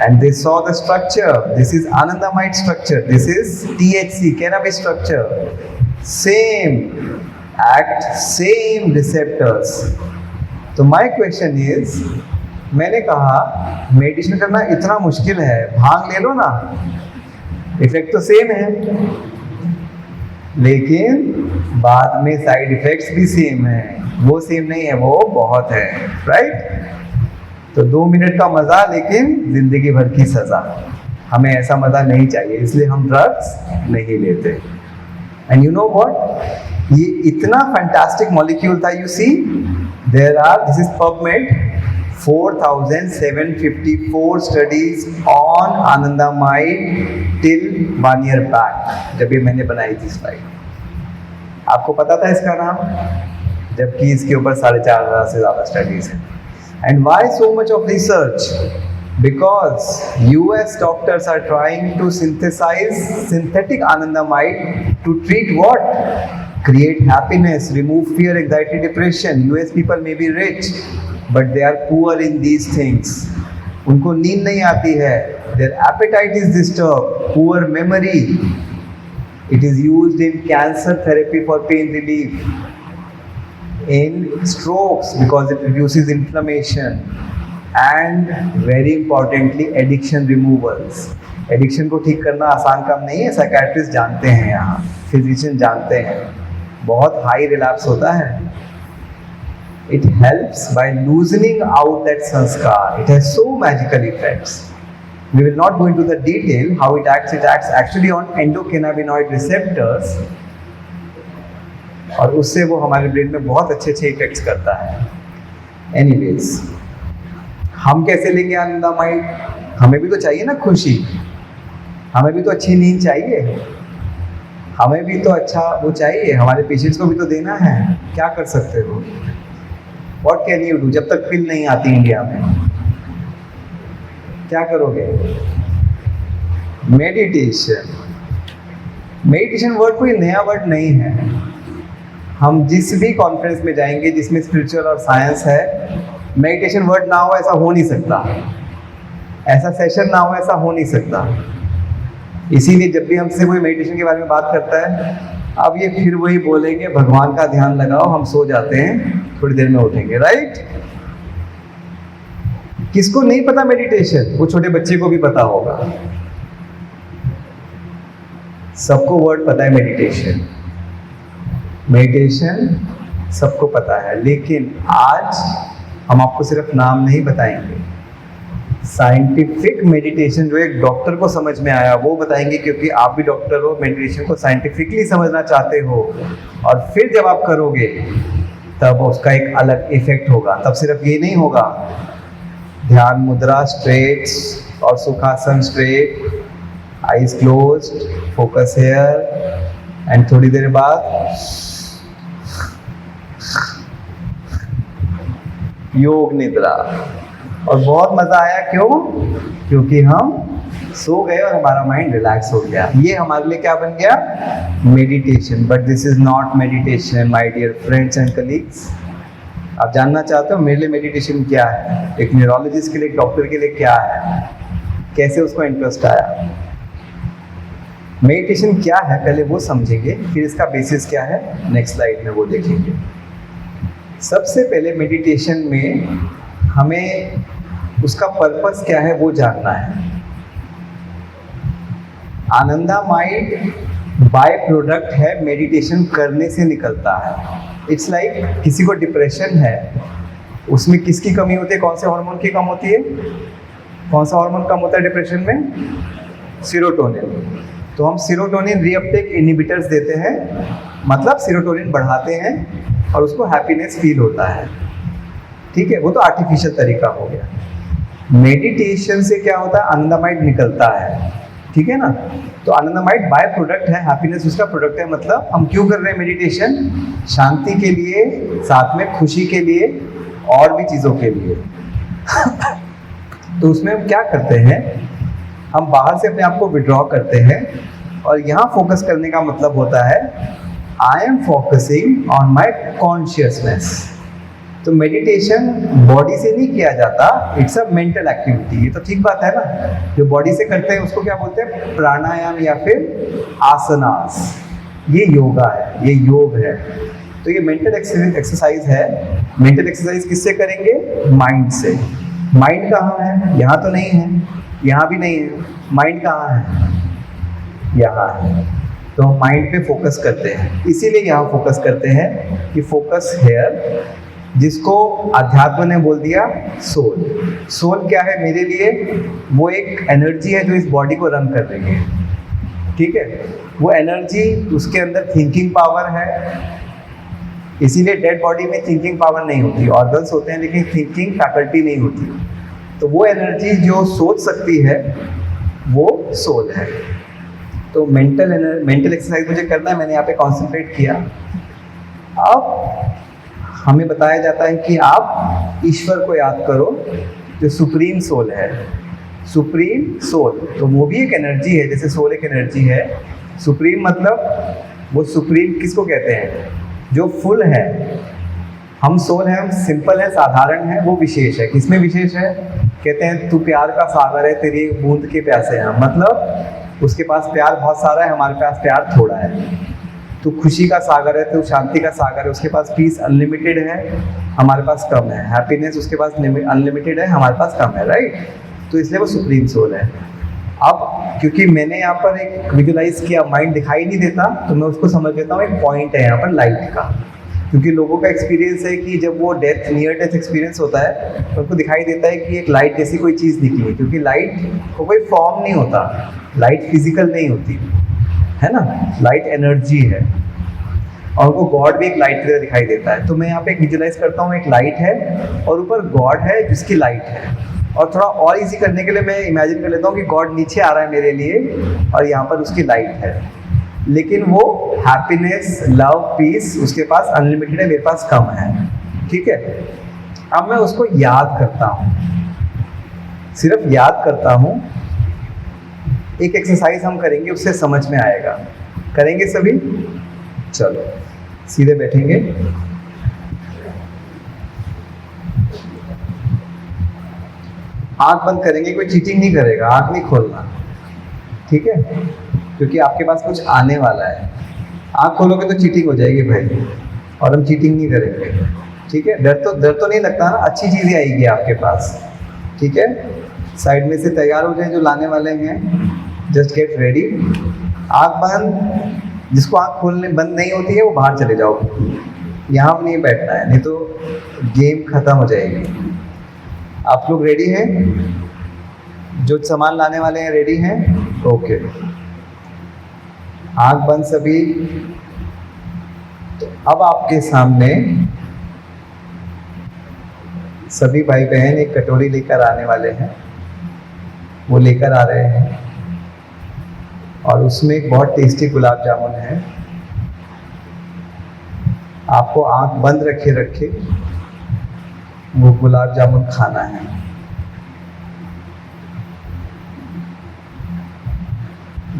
And they saw the structure, this is anandamide structure, this is THC cannabis structure, same act, same receptors. तो माय क्वेश्चन इज, मैंने कहा मेडिटेशन करना इतना मुश्किल है, भांग ले लो ना, इफेक्ट तो सेम है, लेकिन बाद में साइड इफेक्ट्स भी सेम है। वो सेम नहीं है, वो बहुत है, राइट? तो 2 मिनट का मजा, लेकिन जिंदगी भर की सजा। हमें ऐसा मजा नहीं चाहिए, इसलिए हम ड्रग्स नहीं लेते। एंड यू नो व्हाट, ये इतना फैंटास्टिक मॉलिक्यूल था। You see there are, this is PubMed, 4754 studies on anandamide till 1 year back, जब ये मैंने बनाई थी स्लाइड। आपको पता था इसका नाम? जबकि इसके ऊपर 4500 से ज़्यादा स्टडीज हैं। And why so much of research? Because US doctors are trying to synthesize synthetic anandamide to treat what? Create happiness, remove fear, anxiety, depression. US people may be rich, but they are poor in these things. उनको नींद नहीं आती है, their appetite is disturbed, poor memory. It is used in cancer therapy for pain relief, in strokes because it reduces inflammation, and very importantly addiction removals. Addiction को ठीक करना आसान काम नहीं है, साइकियाट्रिस्ट जानते हैं, यहाँ फिजिशियन जानते हैं, बहुत हाई रिलैप्स होता है। It helps by loosening out that sanskar. It has so magical effects. We will not go into the detail how it acts. It acts actually on endocannabinoid receptors, और उससे वो हमारे brain में बहुत अच्छे अच्छे इफेक्ट्स करता है। Anyways, हम कैसे लेंगे आनंदामाइड? हमें भी तो चाहिए ना खुशी, हमें भी तो अच्छी नींद चाहिए, हमें भी तो अच्छा वो चाहिए, हमारे पेशेंट्स को भी तो देना है। क्या कर सकते हो? What can you do? जब तक पिल नहीं आती इंडिया में, क्या करोगे? मेडिटेशन। मेडिटेशन वर्ड कोई नया वर्ड नहीं है। हम जिस भी कॉन्फ्रेंस में जाएंगे जिसमें स्पिरिचुअल और साइंस है, मेडिटेशन वर्ड ना हो ऐसा हो नहीं सकता। ऐसा सेशन ना हो, ऐसा हो नहीं सकता। इसीलिए जब भी हमसे कोई मेडिटेशन के बारे में बात करता है, अब ये फिर वही बोलेंगे भगवान का ध्यान लगाओ, हम सो जाते हैं, थोड़ी देर में उठेंगे, राइट? किसको नहीं पता मेडिटेशन? वो छोटे बच्चे को भी पता होगा। सबको वर्ड पता है मेडिटेशन, मेडिटेशन सबको पता है। लेकिन आज हम आपको सिर्फ नाम नहीं बताएंगे, साइंटिफिक मेडिटेशन जो एक डॉक्टर को समझ में आया वो बताएंगे, क्योंकि आप भी डॉक्टर हो, मेडिटेशन को साइंटिफिकली समझना चाहते हो, और फिर जब आप करोगे तब उसका एक अलग इफेक्ट होगा। तब सिर्फ ये नहीं होगा, ध्यान मुद्रा स्ट्रेट और sukhasana straight, eyes closed, focus here, and थोड़ी देर बाद योग निद्रा। और बहुत मजा आया, क्यों? क्योंकि हम सो गए और हमारा माइंड रिलैक्स हो गया। ये हमारे लिए क्या बन गया? Meditation. But this is not meditation my dear friends and colleagues. आप जानना चाहते हो मेरे लिए मेडिटेशन क्या है? एक न्यूरोलॉजिस्ट के लिए, एक डॉक्टर के लिए क्या है? कैसे उसको इंटरेस्ट आया? मेडिटेशन क्या है पहले वो समझेंगे, फिर इसका बेसिस क्या है नेक्स्ट स्लाइड में वो देखेंगे। सबसे पहले मेडिटेशन में हमें उसका पर्पस क्या है वो जानना है। आनंदामाइंड बाय प्रोडक्ट है, मेडिटेशन करने से निकलता है। इट्स लाइक किसी को डिप्रेशन है, उसमें किसकी कमी होती है? कौन से हार्मोन की कम होती है? कौन सा हार्मोन कम होता है डिप्रेशन में? सीरोटोनिन। तो हम सीरोटोनिन रीअपटेक इनहिबिटर्स देते हैं, मतलब सीरोटोनिन बढ़ाते हैं और उसको हैप्पीनेस फील होता है। ठीक है, वो तो आर्टिफिशियल तरीका हो गया। मेडिटेशन से क्या होता है? आनंदामाइड निकलता है, ठीक है ना? तो आनंदामाइड बाय प्रोडक्ट है, हैप्पीनेस उसका प्रोडक्ट है। मतलब हम क्यों कर रहे हैं मेडिटेशन? शांति के लिए, साथ में खुशी के लिए और भी चीज़ों के लिए। तो उसमें हम क्या करते हैं? हम बाहर से अपने आप को विड्रॉ करते हैं, और यहाँ फोकस करने का मतलब होता है I am focusing on my consciousness. तो मेडिटेशन बॉडी से नहीं किया जाता, इट्स अ मेंटल एक्टिविटी। ये तो ठीक बात है ना? जो बॉडी से करते हैं उसको क्या बोलते हैं? प्राणायाम या फिर आसनास। ये योगा है, ये योग है। तो ये मेंटल एक्सरसाइज है। मेंटल एक्सरसाइज किससे करेंगे? माइंड से। माइंड कहाँ है? यहाँ तो नहीं है, यहाँ भी नहीं है। माइंड कहाँ है? यहाँ है। तो हम माइंड पे फोकस करते हैं, इसीलिए यहाँ फोकस करते हैं कि फोकस हेयर, जिसको अध्यात्म ने बोल दिया सोल। सोल क्या है मेरे लिए? वो एक एनर्जी है जो इस बॉडी को रन कर रही है, ठीक है? वो एनर्जी, उसके अंदर थिंकिंग पावर है। इसीलिए डेड बॉडी में थिंकिंग पावर नहीं होती, ऑर्गन्स होते हैं लेकिन थिंकिंग फैकल्टी नहीं होती। तो वो एनर्जी जो सोच सकती है वो सोल है। तो मेंटल एक्सरसाइज मुझे करना है, मैंने यहाँ पे कॉन्सेंट्रेट किया। अब हमें बताया जाता है कि आप ईश्वर को याद करो जो सुप्रीम सोल है। सुप्रीम सोल, तो वो भी एक एनर्जी है, जैसे सोल एक एनर्जी है। सुप्रीम मतलब वो सुप्रीम किसको कहते हैं? जो फुल है। हम सोल हैं, हम सिंपल है, साधारण है, वो विशेष है। किसमें विशेष है? कहते हैं तू प्यार का सागर है, तेरी बूंद के प्यासे हैं। मतलब उसके पास प्यार बहुत सारा है, हमारे पास प्यार थोड़ा है। तू खुशी का सागर है, तू शांति का सागर है, उसके पास पीस अनलिमिटेड है, हमारे पास कम है। हैप्पीनेस उसके पास अनलिमिटेड है, हमारे पास कम है, राइट? तो इसलिए वो सुप्रीम सोल है। अब क्योंकि मैंने यहाँ पर एक विजुलाइज किया, माइंड दिखाई नहीं देता, तो मैं उसको समझ लेता हूँ एक पॉइंट है यहाँ पर लाइट का। क्योंकि लोगों का एक्सपीरियंस है कि जब वो नियर डेथ एक्सपीरियंस होता है तो उनको दिखाई देता है कि एक लाइट जैसी कोई चीज़ निकली है। क्योंकि लाइट को कोई फॉर्म नहीं होता, लाइट फिजिकल नहीं होती है ना, लाइट एनर्जी है। और उनको गॉड भी एक लाइट की तरह दिखाई देता है। तो मैं यहाँ पे एक विजुलाइज करता हूँ, एक लाइट है और ऊपर गॉड है जिसकी लाइट है। और थोड़ा और इजी करने के लिए मैं इमेजिन कर लेता हूँ कि गॉड नीचे आ रहा है मेरे लिए और यहाँ पर उसकी लाइट है। लेकिन वो हैप्पीनेस, लव, पीस उसके पास अनलिमिटेड है, मेरे पास कम है, ठीक है? अब मैं उसको याद करता हूँ, सिर्फ याद करता हूँ। एक एक्सरसाइज हम करेंगे, उससे समझ में आएगा। करेंगे सभी? चलो सीधे बैठेंगे। आंख बंद करेंगे, कोई चीटिंग नहीं करेगा, आंख नहीं खोलना, ठीक है, क्योंकि आपके पास कुछ आने वाला है। आंख खोलोगे तो चीटिंग हो जाएगी भाई, और हम चीटिंग नहीं करेंगे, ठीक है। डर तो नहीं लगता ना, अच्छी चीज़ें आएगी आपके पास, ठीक है। साइड में से तैयार हो जाए जो लाने वाले हैं, जस्ट गेट रेडी। आंख बंद, जिसको आंख खोलने बंद नहीं होती है वो बाहर चले जाओ, यहाँ नहीं बैठना है, नहीं तो गेम खत्म हो जाएगी। आप लोग रेडी हैं? जो सामान लाने वाले हैं रेडी हैं? ओके, आंख बंद सभी। तो अब आपके सामने सभी भाई बहन एक कटोरी लेकर आने वाले हैं, वो लेकर आ रहे हैं, और उसमें एक बहुत टेस्टी गुलाब जामुन है। आपको आंख बंद रखे वो गुलाब जामुन खाना है।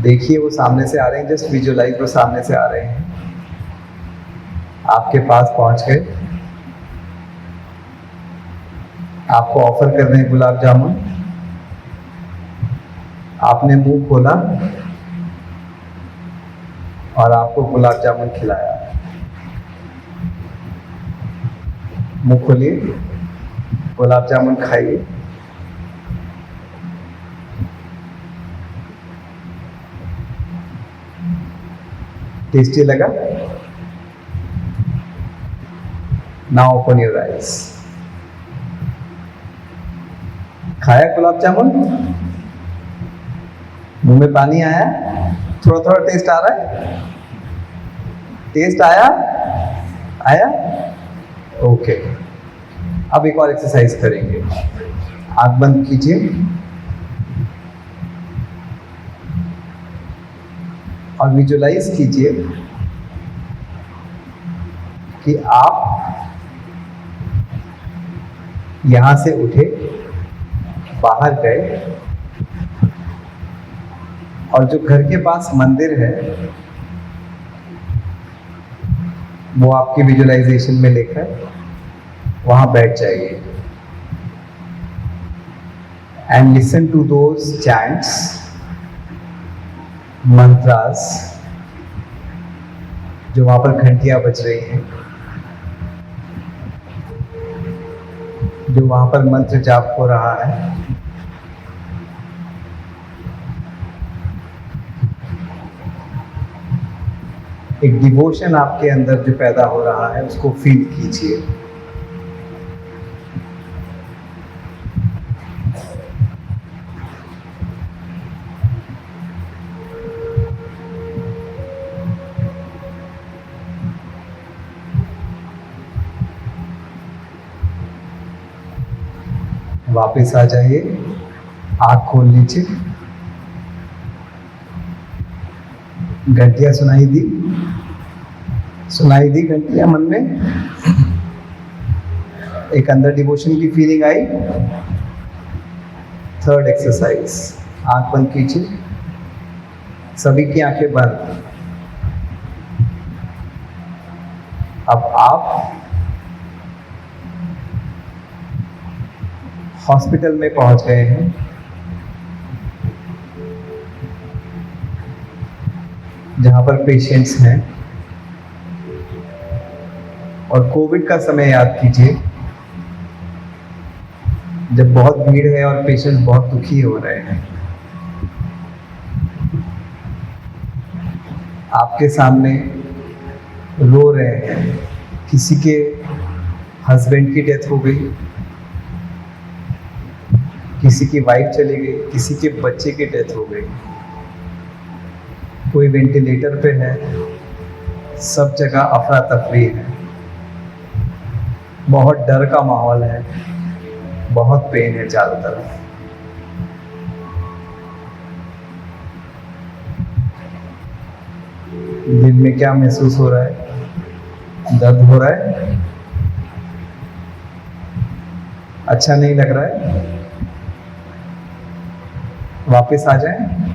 देखिए वो सामने से आ रहे हैं, जस्ट विजुअलाइज वो सामने से आ रहे हैं, आपके पास पहुंच गए, आपको ऑफर कर रहे हैं गुलाब जामुन। आपने मुंह खोला और आपको गुलाब जामुन खिलाया। मुंह खोलिए, गुलाब जामुन खाइए। टेस्टी लगा? Now open your eyes. खाया गुलाब जामुन? मुंह में पानी आया? थोड़ा थोड़ा टेस्ट आ रहा है? टेस्ट आया? आया? ओके, अब एक और एक्सरसाइज करेंगे। आंख बंद कीजिए और विजुअलाइज कीजिए कि आप यहां से उठे, बाहर गए, और जो घर के पास मंदिर है वो आपकी विजुअलाइजेशन में लेकर वहां बैठ जाइए and listen to those chants, mantras, जो वहां पर घंटियां बज रही हैं, जो वहां पर मंत्र जाप हो रहा है। एक डिवोशन आपके अंदर जो पैदा हो रहा है उसको फील कीजिए। वापस आ जाइए, आँख खोल लीजिए। घंटियां सुनाई दी घंटियां मन में? एक अंदर डिवोशन की फीलिंग आई। थर्ड एक्सरसाइज, आंख बंद कीजिए, सभी की आंखें बंद। अब आप हॉस्पिटल में पहुंच गए हैं, जहां पर पेशेंट्स हैं, और कोविड का समय याद कीजिए जब बहुत भीड़ है और पेशेंट्स बहुत दुखी हो रहे हैं। आपके सामने रो रहे हैं, किसी के हस्बैंड की डेथ हो गई, किसी की वाइफ चली गई, किसी के बच्चे की डेथ हो गई, कोई वेंटिलेटर पे है, सब जगह अफरा तफरी है, बहुत डर का माहौल है, बहुत पेन है चारों तरफ। दिल में क्या महसूस हो रहा है? दर्द हो रहा है? अच्छा नहीं लग रहा है? वापस आ जाएं।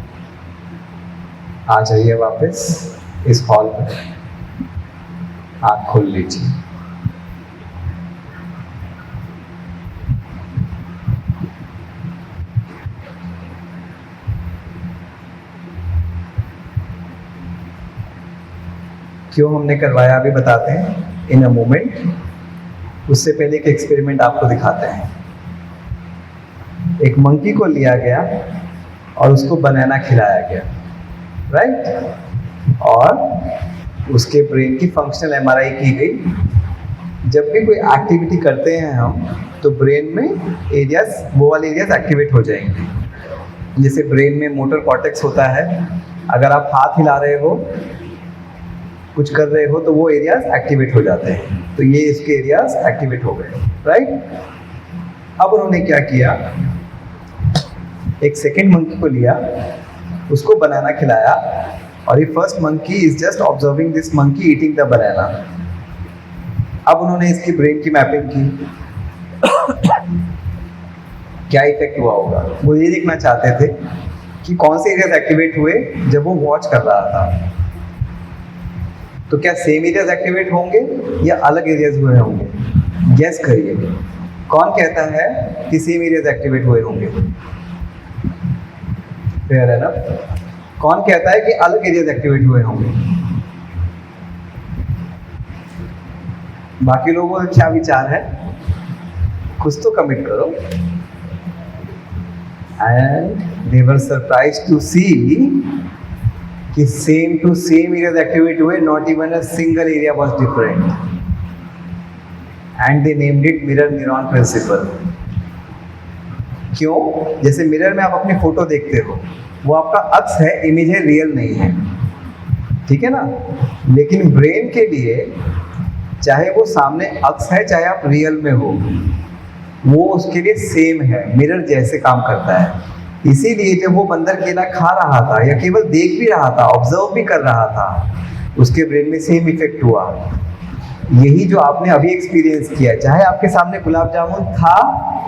आ जाइए वापस इस हॉल में, आँख खोल लीजिए। क्यों हमने करवाया अभी बताते हैं इन अ मोमेंट। उससे पहले एक एक्सपेरिमेंट आपको दिखाते हैं। एक मंकी को लिया गया और उसको बनाना खिलाया गया, राइट, और उसके ब्रेन की फंक्शनल एमआरआई की गई। जब भी कोई एक्टिविटी करते हैं हम तो ब्रेन में एरियाज, वो वाले एरियाज एक्टिवेट हो जाएंगे। जैसे ब्रेन में मोटर कॉर्टेक्स होता है, अगर आप हाथ हिला रहे हो, कुछ कर रहे हो तो वो एरियाज एक्टिवेट हो जाते हैं। तो ये इसके एरियाज एक्टिवेट हो गए, राइट। अब उन्होंने क्या किया, एक सेकेंड मंकी को लिया, उसको बनाना खिलाया, और ये first monkey is just observing this monkey eating the banana. अब उन्होंने इसकी ब्रेन की मैपिंग की, क्या इफेक्ट हुआ होगा। वो ये देखना चाहते थे कि कौन से एरियाज एक्टिवेट हुए जब वो वॉच कर रहा था। तो क्या सेम एरियाज एक्टिवेट होंगे या अलग एरियाज हुए होंगे? गेस करिए, कौन कहता है कि सेम एरियाज एक्टिवेट हुए होंगे? फेयर है ना? कौन कहता है कि अलग एरियाज एक्टिवेट हुए होंगे? बाकी लोगों का क्या विचार है? कुछ तो कमिट करो। And they were surprised to see कि same to same areas activate हुए, not even a single area was different, and they named it mirror neuron principle. क्यों? जैसे मिरर में आप अपनी फोटो देखते हो, वो आपका अक्स है, इमेज है, रियल नहीं है, ठीक है ना। लेकिन ब्रेन के लिए चाहे वो सामने अक्स है, चाहे आप रियल में हो, वो उसके लिए सेम है, मिरर जैसे काम करता है। इसीलिए जब वो बंदर केला खा रहा था या केवल देख भी रहा था, ऑब्जर्व भी कर रहा था, उसके ब्रेन में सेम इफेक्ट हुआ। यही जो आपने अभी एक्सपीरियंस किया, चाहे आपके सामने गुलाब जामुन था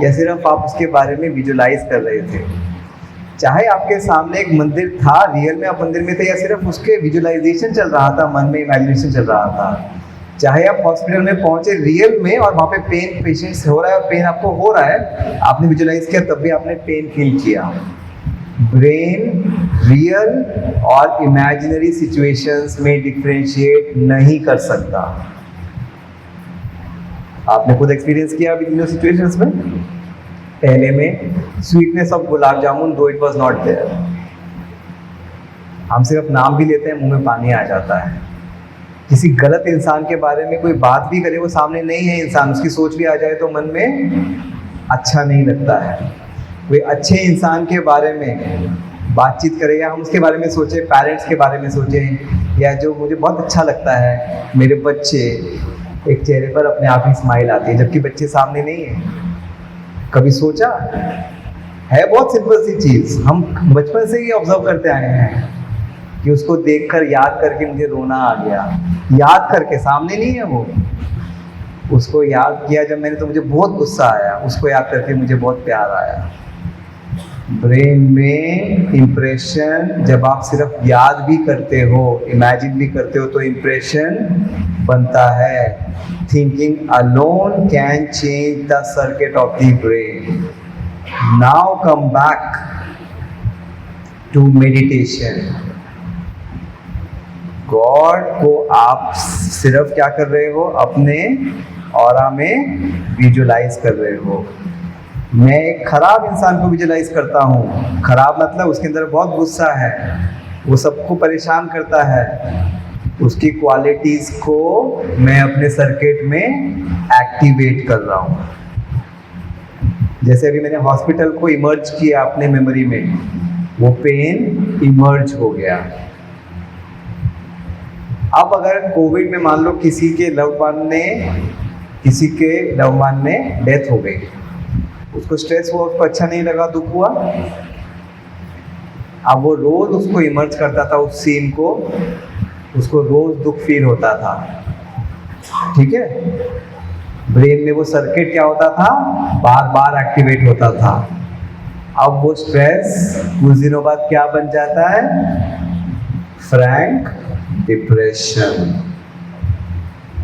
या सिर्फ आप उसके बारे में विजुलाइज कर रहे थे, चाहे आपके सामने एक मंदिर था, रियल में आप मंदिर में थे, या सिर्फ उसके विजुलाइजेशन चल रहा था, मन में इमेजिनेशन चल रहा था, चाहे आप हॉस्पिटल में पहुंचे रियल में और वहाँ पे पेन पेशेंट्स हो रहा है और पेन आपको हो रहा है, आपने विजुलाइज किया, तब भी आपने पेन फील किया। ब्रेन रियल और इमेजिनरी सिचुएशंस में डिफरेंशिएट नहीं कर सकता। आपने खुद एक्सपीरियंस किया अभी तीनों सिचुएशंस में। पहले में स्वीटनेस ऑफ गुलाब जामुन, दो इट वाज नॉट देयर, हम सिर्फ नाम भी लेते हैं, मुंह में पानी आ जाता है। किसी गलत इंसान के बारे में कोई बात भी करे, वो सामने नहीं है इंसान, उसकी सोच भी आ जाए तो मन में अच्छा नहीं लगता है। कोई अच्छे इंसान के बारे में बातचीत करे या हम उसके बारे में सोचें, पेरेंट्स के बारे में सोचें, या जो मुझे बहुत अच्छा लगता है मेरे बच्चे, एक चेहरे पर अपने आप ही स्माइल आती है, जबकि बच्चे सामने नहीं है। कभी सोचा है? बहुत सिंपल सी चीज़, हम बचपन से ही ऑब्जर्व करते आए हैं कि उसको देखकर याद करके मुझे रोना आ गया, याद करके, सामने नहीं है वो, उसको याद किया जब मैंने तो मुझे बहुत गुस्सा आया, उसको याद करके मुझे बहुत प्यार आया। ब्रेन में इम्प्रेशन, जब आप सिर्फ याद भी करते हो, इमेजिन भी करते हो, तो इम्प्रेशन बनता है। Thinking alone can change the circuit of the brain. Now come back to meditation. God को आप सिर्फ क्या कर रहे हो? अपने ऑरा में विजुलाइज कर रहे हो। मैं एक खराब इंसान को विजुलाइज करता हूँ, खराब मतलब उसके अंदर बहुत गुस्सा है, वो सबको परेशान करता है, उसकी क्वालिटीज़ को मैं अपने सर्किट में एक्टिवेट कर रहा हूँ। जैसे अभी मैंने हॉस्पिटल को इमर्ज किया अपने मेमोरी में, वो पेन इमर्ज हो गया। अब अगर कोविड में मान लो किसी के लव्ड वन ने डेथ हो गई, उसको स्ट्रेस हुआ, उसको अच्छा नहीं लगा, दुख हुआ। अब वो रोज उसको इमर्ज करता था उस सीन को, उसको रोज दुख फील होता था, ठीक है। ब्रेन में वो सर्किट क्या होता था? बार बार एक्टिवेट होता था। अब वो स्ट्रेस कुछ दिनों बाद क्या बन जाता है? Frank depression.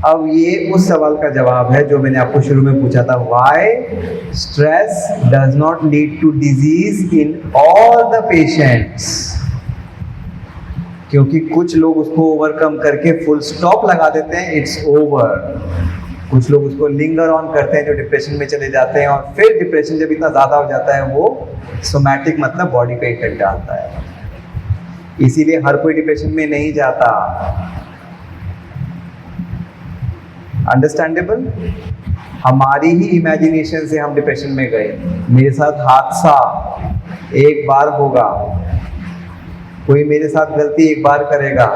अब ये उस सवाल का जवाब है जो मैंने आपको शुरू में पूछा था, why stress does not lead to disease in all the patients. क्योंकि कुछ लोग उसको ओवरकम करके फुल स्टॉप लगा देते हैं, इट्स ओवर। कुछ लोग उसको लिंगर ऑन करते हैं, जो डिप्रेशन में चले जाते हैं, और फिर डिप्रेशन जब इतना ज़्यादा हो जाता है वो सोमैटिक मतलब बॉडी पे इफेक्ट डालता है। इसीलिए हर कोई डिप्रेशन में नहीं जाता। अंडरस्टैंडेबल? हमारी ही इमेजिनेशन से हम डिप्रेशन में गए। मेरे साथ हादसा एक बार होगा, कोई मेरे साथ गलती एक बार करेगा,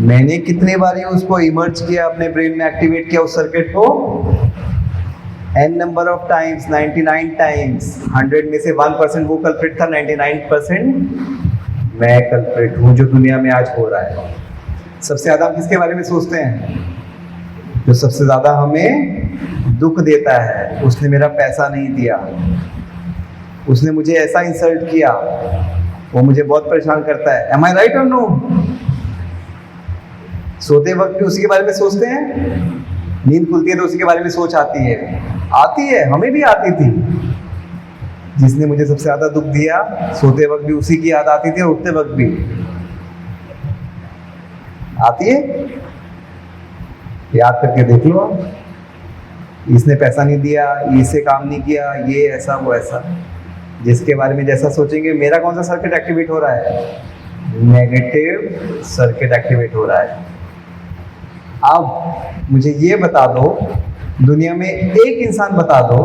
मैंने कितने बार उसको इमर्ज किया, अपने ब्रेन में एक्टिवेट किया उस सर्किट को, n number of times, 99 times. 100 में से 1% वो कल्प्रिट था, 99% मैं कल्प्रिट हूँ जो दुनिया में आज हो रहा है। सबसे ज़्यादा हम किसके बारे में सोचते हैं? जो सबसे ज़्यादा हमें दुख देता है। उसने मेरा पैसा नहीं दिया, उसने मुझे ऐसा इंसल्ट किया, वो मुझे बहुत परेशान करता है। एम आई राइट और नो? सोते वक्त भी उसी के बारे में सोचते हैं, नींद खुलती है तो उसी के बारे में सोच आती है, हमें भी आती थी। जिसने मुझे सबसे ज़्यादा दुख दिया, सोते वक्त भी उसी की याद आती थी और उठते वक्त भी आती है। याद करके देख लो आप, इसने पैसा नहीं दिया, इससे काम नहीं किया, ये ऐसा वो ऐसा। जिसके बारे में जैसा सोचेंगे, मेरा कौन सा सर्किट एक्टिवेट हो रहा है? नेगेटिव सर्किट एक्टिवेट हो रहा है। अब मुझे ये बता दो, दुनिया में एक इंसान बता दो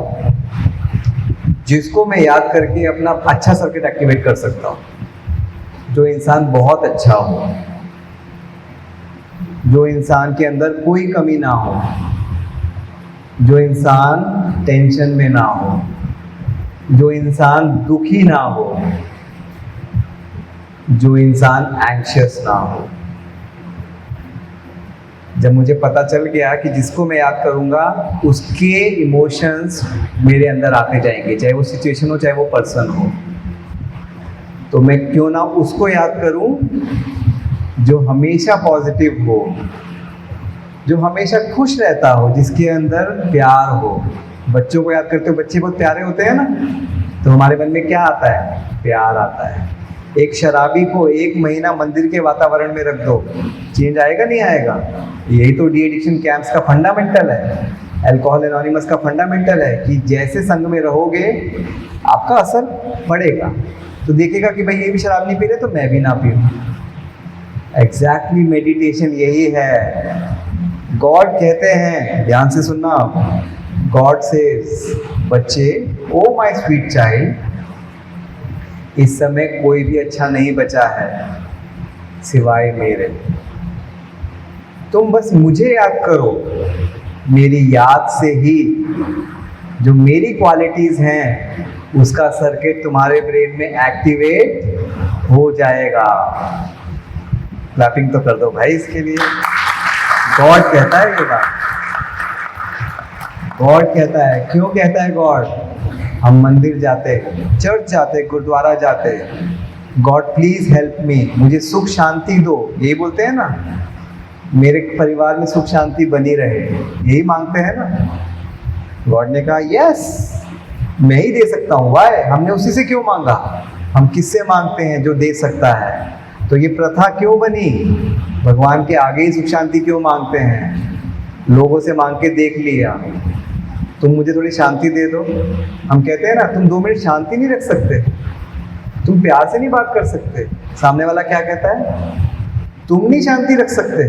जिसको मैं याद करके अपना अच्छा सर्किट एक्टिवेट कर सकता हूँ। जो इंसान बहुत अच्छा हो, जो इंसान के अंदर कोई कमी ना हो, जो इंसान टेंशन में ना हो, जो इंसान दुखी ना हो, जो इंसान एंग्शियस ना हो। जब मुझे पता चल गया कि जिसको मैं याद करूँगा उसके इमोशंस मेरे अंदर आते जाएंगे, चाहे वो सिचुएशन हो चाहे वो पर्सन हो, तो मैं क्यों ना उसको याद करूँ जो हमेशा पॉजिटिव हो, जो हमेशा खुश रहता हो, जिसके अंदर प्यार हो। बच्चों को याद करते हो, बच्चे बहुत प्यारे होते हैं ना, तो हमारे मन में क्या आता है? प्यार आता है। एक शराबी को 1 महीना मंदिर के वातावरण में रख दो, चेंज आएगा नहीं आएगा? यही तो डी एडिक्शन कैंप्स का फंडामेंटल है, अल्कोहल एनोनिमस का फंडामेंटल है कि जैसे संग में रहोगे आपका असर पड़ेगा। तो देखेगा कि भाई ये भी शराब नहीं पी रहे तो मैं भी ना पीऊँ। एग्जैक्टली मेडिटेशन यही है। गॉड कहते हैं, ध्यान से सुनना आप, गॉड सेज, बच्चे, ओ माय स्वीट चाइल्ड, इस समय कोई भी अच्छा नहीं बचा है सिवाय मेरे। तुम बस मुझे याद करो, मेरी याद से ही जो मेरी क्वालिटीज़ हैं उसका सर्किट तुम्हारे ब्रेन में एक्टिवेट हो जाएगा। क्लैपिंग तो कर दो भाई इसके लिए। गॉड कहता है ये बात, गॉड कहता है। क्यों कहता है गॉड? हम मंदिर जाते, चर्च जाते, गुरुद्वारा जाते, गॉड प्लीज हेल्प मी, मुझे सुख शांति दो, यही बोलते हैं ना, मेरे परिवार में सुख शांति बनी रहे, यही मांगते हैं ना। गॉड ने कहा यस मैं ही दे सकता हूँ। वाई? हमने उसी से क्यों मांगा? हम किससे मांगते हैं? जो दे सकता है। तो ये प्रथा क्यों बनी? भगवान के आगे ही सुख शांति क्यों मांगते हैं? लोगों से मांग के देख लिया, तुम मुझे थोड़ी शांति दे दो। हम कहते हैं ना, तुम 2 मिनट शांति नहीं रख सकते, तुम प्यार से नहीं बात कर सकते। सामने वाला क्या कहता है? तुम नहीं शांति रख सकते,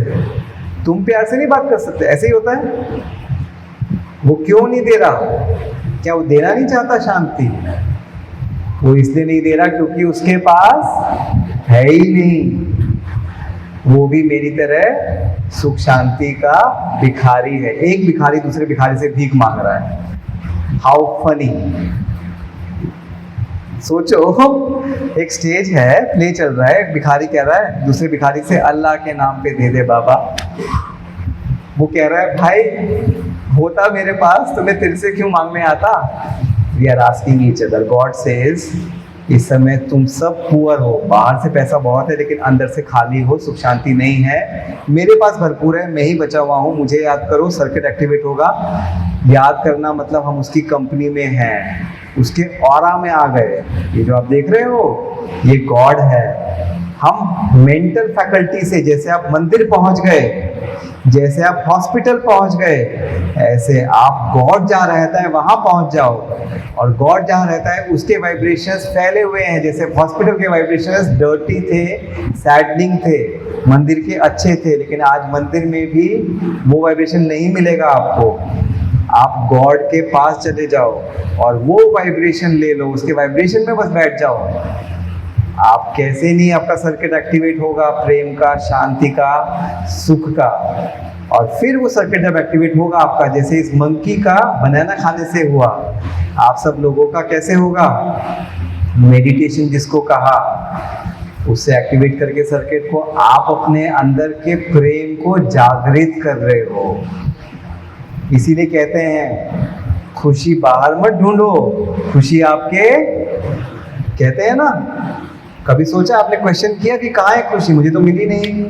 तुम प्यार से नहीं बात कर सकते। ऐसे ही होता है। वो क्यों नहीं दे रहा? क्या वो देना नहीं चाहता शांति? वो इसलिए नहीं दे रहा क्योंकि उसके पास है ही नहीं। वो भी मेरी तरह सुख शांति का भिखारी है। एक भिखारी दूसरे भिखारी से भीख मांग रहा है। How funny. सोचो, एक स्टेज है, प्ले चल रहा है, एक भिखारी कह रहा है दूसरे भिखारी से, अल्लाह के नाम पे दे दे बाबा। वो कह रहा है, भाई होता मेरे पास तो मैं तेरे से क्यों मांगने आता। We are asking each other. God says, इस समय तुम सब पुअर हो, बाहर से पैसा बहुत है लेकिन अंदर से खाली हो, सुख शांति नहीं है। मेरे पास भरपूर है, मैं ही बचा हुआ हूँ, मुझे याद करो, सर्किट एक्टिवेट होगा। याद करना मतलब हम उसकी कंपनी में हैं, उसके ऑरा में आ गए। ये जो आप देख रहे हो ये गॉड है। हम मेंटल फैकल्टी से, जैसे आप मंदिर पहुंच गए, जैसे आप हॉस्पिटल पहुंच गए, ऐसे आप गॉड जहाँ रहता है वहां पहुंच जाओ। और गॉड जहाँ रहता है उसके वाइब्रेशंस फैले हुए हैं। जैसे हॉस्पिटल के वाइब्रेशंस डर्टी थे, सैडनिंग थे, मंदिर के अच्छे थे, लेकिन आज मंदिर में भी वो वाइब्रेशन नहीं मिलेगा आपको। आप गॉड के पास चले जाओ और वो वाइब्रेशन ले लो, उसके वाइब्रेशन में बस बैठ जाओ। आप कैसे नहीं, आपका सर्किट एक्टिवेट होगा प्रेम का, शांति का, सुख का। और फिर वो सर्किट जब एक्टिवेट होगा आपका, जैसे इस मंकी का बनाना खाने से हुआ, आप सब लोगों का कैसे होगा? मेडिटेशन जिसको कहा, उससे एक्टिवेट करके सर्किट को आप अपने अंदर के प्रेम को जागृत कर रहे हो। इसीलिए कहते हैं खुशी बाहर मत ढूंढो, खुशी आपके, कहते हैं ना। कभी सोचा आपने, क्वेश्चन किया कि कहाँ है खुशी, मुझे तो मिली नहीं।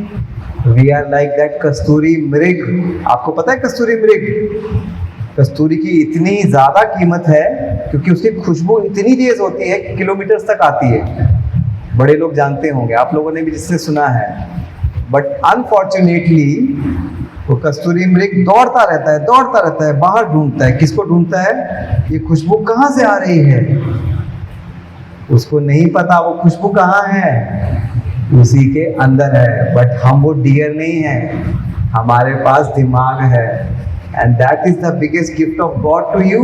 वी आर लाइक दैट कस्तूरी मृग। आपको पता है कस्तूरी मृग? कस्तूरी की इतनी ज़्यादा कीमत है क्योंकि उसकी खुशबू इतनी तेज होती है कि किलोमीटर्स तक आती है। बड़े लोग जानते होंगे, आप लोगों ने भी जिससे सुना है। बट अनफॉर्चुनेटली वो कस्तूरी मृग दौड़ता रहता है, बाहर ढूंढता है। किसको ढूंढता है? ये खुशबू कहाँ से आ रही है। उसको नहीं पता वो खुशबू कहाँ है, उसी के अंदर है। बट हम वो डियर नहीं है, हमारे पास दिमाग है। And that is the biggest gift of God to you.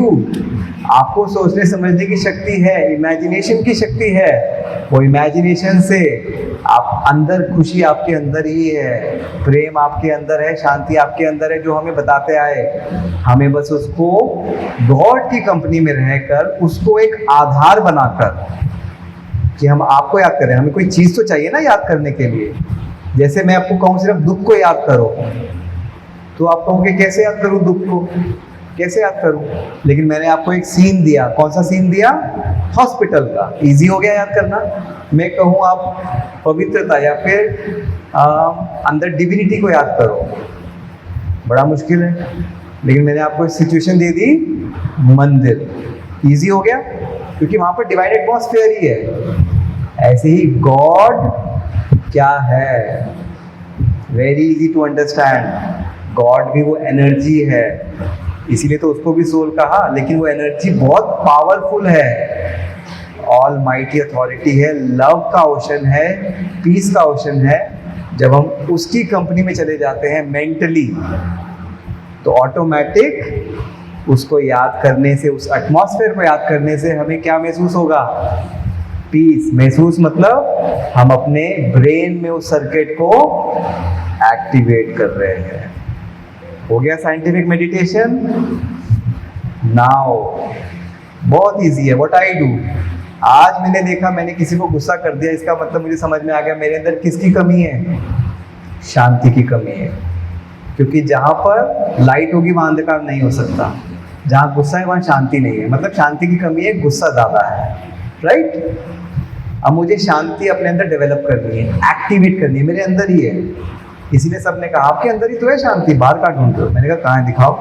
आपको सोचने समझने की शक्ति है, इमेजिनेशन की शक्ति है। वो इमेजिनेशन से आप अंदर, खुशी आपके अंदर ही है, प्रेम आपके अंदर है, शांति आपके अंदर है, जो हमें बताते आए। हमें बस उसको गॉड की कंपनी में रहकर, उसको एक आधार बनाकर कि हम आपको याद करें। हमें कोई चीज़ तो चाहिए ना याद करने के लिए। जैसे मैं आपको कहूँ सिर्फ दुख को याद करो, तो आप कहोगे कैसे याद करूँ दुख को, कैसे याद करूँ? लेकिन मैंने आपको एक सीन दिया। कौन सा सीन दिया? हॉस्पिटल का। इजी हो गया याद करना। मैं कहूँ आप पवित्रता या फिर अंदर डिविनिटी को याद करो, बड़ा मुश्किल है। लेकिन मैंने आपको एक सिचुएशन दे दी, मंदिर। इजी हो गया क्योंकि वहाँ पर डिवाइन एटमॉस्फेयर ही है। ऐसे ही गॉड क्या है, very easy to understand. God भी वो एनर्जी है, इसीलिए तो उसको भी सोल कहा। लेकिन वो एनर्जी बहुत पावरफुल है, ऑल माइटी अथॉरिटी है, लव का ओशन है, पीस का ओशन है। जब हम उसकी कंपनी में चले जाते हैं मेंटली, तो ऑटोमेटिक उसको याद करने से, उस एटमॉस्फेयर को याद करने से हमें क्या महसूस होगा? पीस महसूस। मतलब हम अपने ब्रेन में उस सर्किट को एक्टिवेट कर रहे हैं। हो गया साइंटिफिक मेडिटेशन। नाउ बहुत इजी है। व्हाट आई डू, आज मैंने देखा मैंने किसी को गुस्सा कर दिया, इसका मतलब मुझे समझ में आ गया मेरे अंदर किसकी कमी है? शांति की कमी है। क्योंकि जहाँ पर लाइट होगी वहाँ अंधकार नहीं हो सकता, जहाँ गुस्सा है वहाँ शांति नहीं है। मतलब शांति की कमी है, गुस्सा ज़्यादा है, राइट? अब मुझे शांति अपने अंदर डेवलप करनी है, एक्टिवेट करनी है, मेरे अंदर ही है। इसीलिए सबने कहा आपके अंदर ही तो है शांति, बाहर का ढूंढ दो। मैंने कहा कहाँ है, दिखाओ।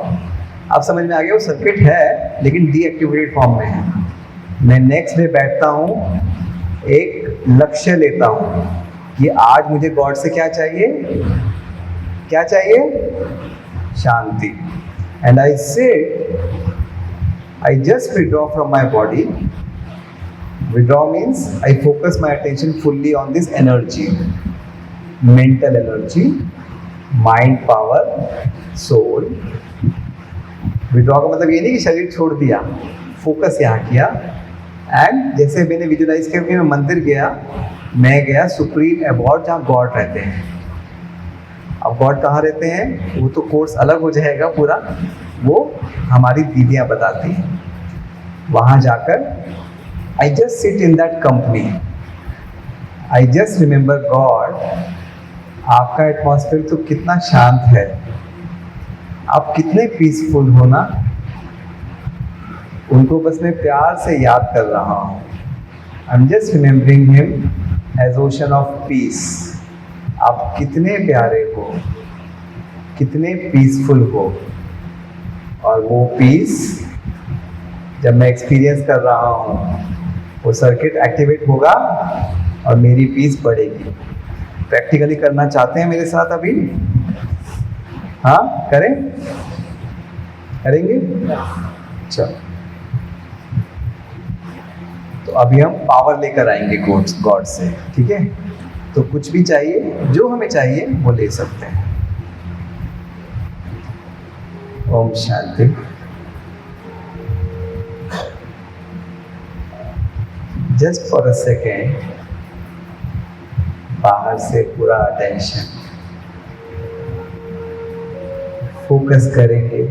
अब समझ में आ गया वो सर्किट है लेकिन डीएक्टिवेटेड फॉर्म में है। मैं नेक्स्ट डे बैठता हूँ, एक लक्ष्य लेता हूँ कि आज मुझे गॉड से क्या चाहिए, क्या चाहिए? शांति। एंड आई से I just withdraw from my body. Withdraw means I focus my attention fully on this energy, mental energy, mind power, soul. Withdraw का मतलब ये नहीं कि शरीर छोड़ दिया, फोकस यहाँ किया। एंड जैसे मैंने विजुलाइज किया कि मैं मंदिर गया, मैं गया सुप्रीम अबॉर्ड जहाँ गॉड रहते हैं। अब गॉड कहाँ रहते हैं वो तो कोर्स अलग हो जाएगा पूरा, वो हमारी दीदियाँ बताती हैं। वहाँ जाकर I just sit in that company. I just remember God. आपका एटमॉस्फेयर तो कितना शांत है, आप कितने पीसफुल हो ना। उनको बस मैं प्यार से याद कर रहा हूँ। I'm just remembering him as ocean of peace. आप कितने प्यारे हो, कितने पीसफुल हो। और वो पीस जब मैं एक्सपीरियंस कर रहा हूँ, वो सर्किट एक्टिवेट होगा और मेरी पीस बढ़ेगी। प्रैक्टिकली करना चाहते हैं मेरे साथ अभी? हाँ, करें? करेंगे? चलो, तो अभी हम पावर लेकर आएंगे गॉड से, ठीक है? तो कुछ भी चाहिए, जो हमें चाहिए वो ले सकते हैं। Om Shanti. Just for a second बाहर से पूरा अटेंशन फोकस करेंगे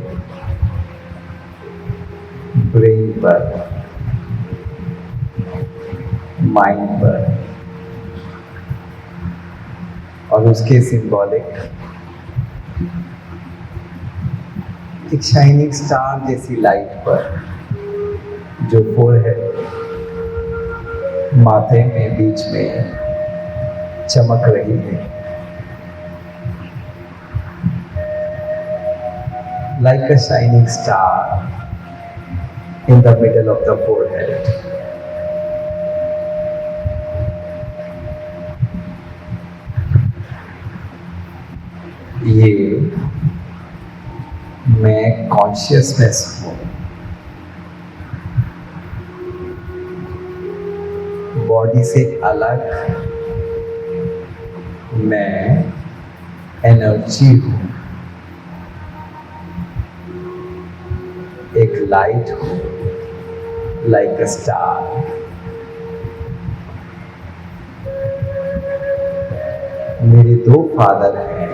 ब्रेन पर, माइंड पर, और उसके सिंबॉलिक एक शाइनिंग स्टार जैसी लाइट पर जो फोरहेड, माथे में बीच में चमक रही है, like a shining star in the middle of the forehead. ये मैं कॉन्शियसनेस हूँ, बॉडी से अलग मैं एनर्जी हूँ, एक लाइट हूँ, लाइक अ स्टार। मेरे दो फादर हैं,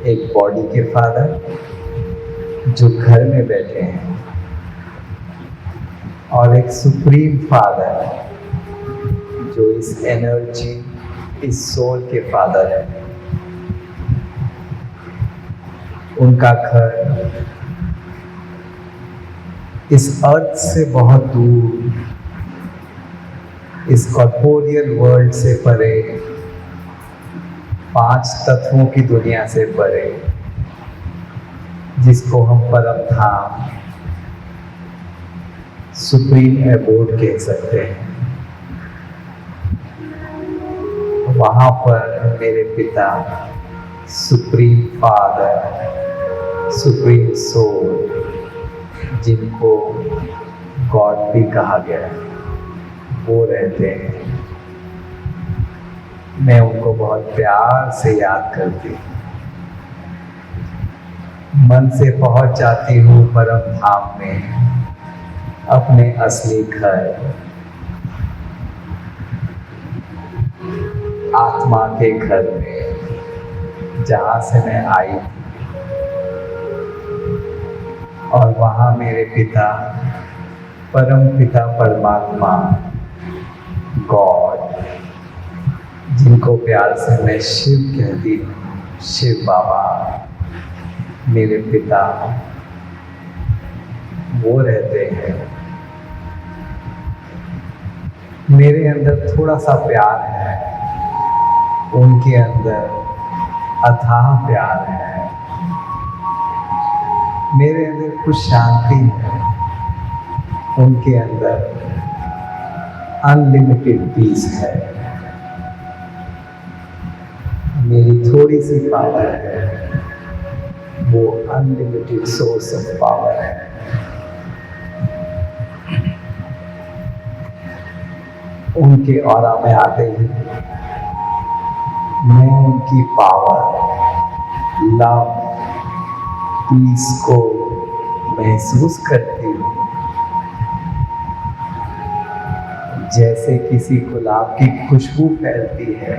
एक बॉडी के फादर जो घर में बैठे हैं, और एक सुप्रीम फादर जो इस एनर्जी, इस सोल के फादर है। उनका घर इस अर्थ से बहुत दूर, इस कॉर्पोरियल वर्ल्ड से परे, 5 तत्वों की दुनिया से परे, जिसको हम परम धाम, सुप्रीम एबोर्ड कह सकते हैं। वहाँ पर मेरे पिता, सुप्रीम फादर, सुप्रीम सोल, जिनको गॉड भी कहा गया है, वो रहते हैं। मैं उनको बहुत प्यार से याद करती हूँ, मन से पहुंच जाती हूँ परम धाम में, अपने असली घर, आत्मा के घर में, जहाँ से मैं आई थी। और वहाँ मेरे पिता, परम पिता परमात्मा, गॉड, जिनको प्यार से मैं शिव कहती हूँ, शिव बाबा, मेरे पिता, वो रहते हैं। मेरे अंदर थोड़ा सा प्यार है, उनके अंदर अथाह प्यार है। मेरे अंदर कुछ शांति है, उनके अंदर अनलिमिटेड पीस है। मेरी थोड़ी सी पावर है, वो अनलिमिटेड सोर्स ऑफ पावर है। उनके ऑरा में आते ही मैं उनकी पावर, लव, पीस को महसूस करती हूँ। जैसे किसी गुलाब की खुशबू फैलती है,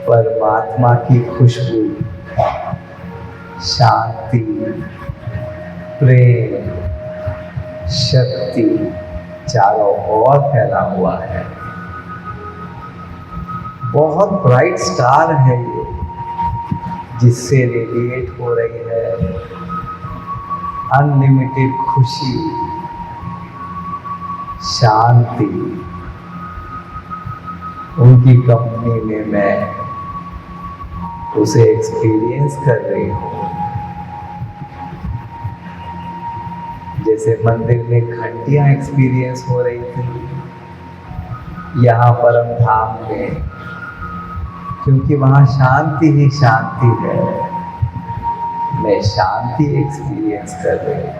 परमात्मा की खुशबू, शांति, प्रेम, शक्ति चारों ओर फैला हुआ है। बहुत ब्राइट स्टार है ये, जिससे रेडिएट हो रही है अनलिमिटेड खुशी, शांति। उनकी कंपनी में मैं उसे एक्सपीरियंस कर रही हूँ। जैसे मंदिर में घंटियां एक्सपीरियंस हो रही थी, यहाँ परम धाम में, क्योंकि वहाँ शांति ही शांति है। मैं शांति एक्सपीरियंस कर रही हूँ।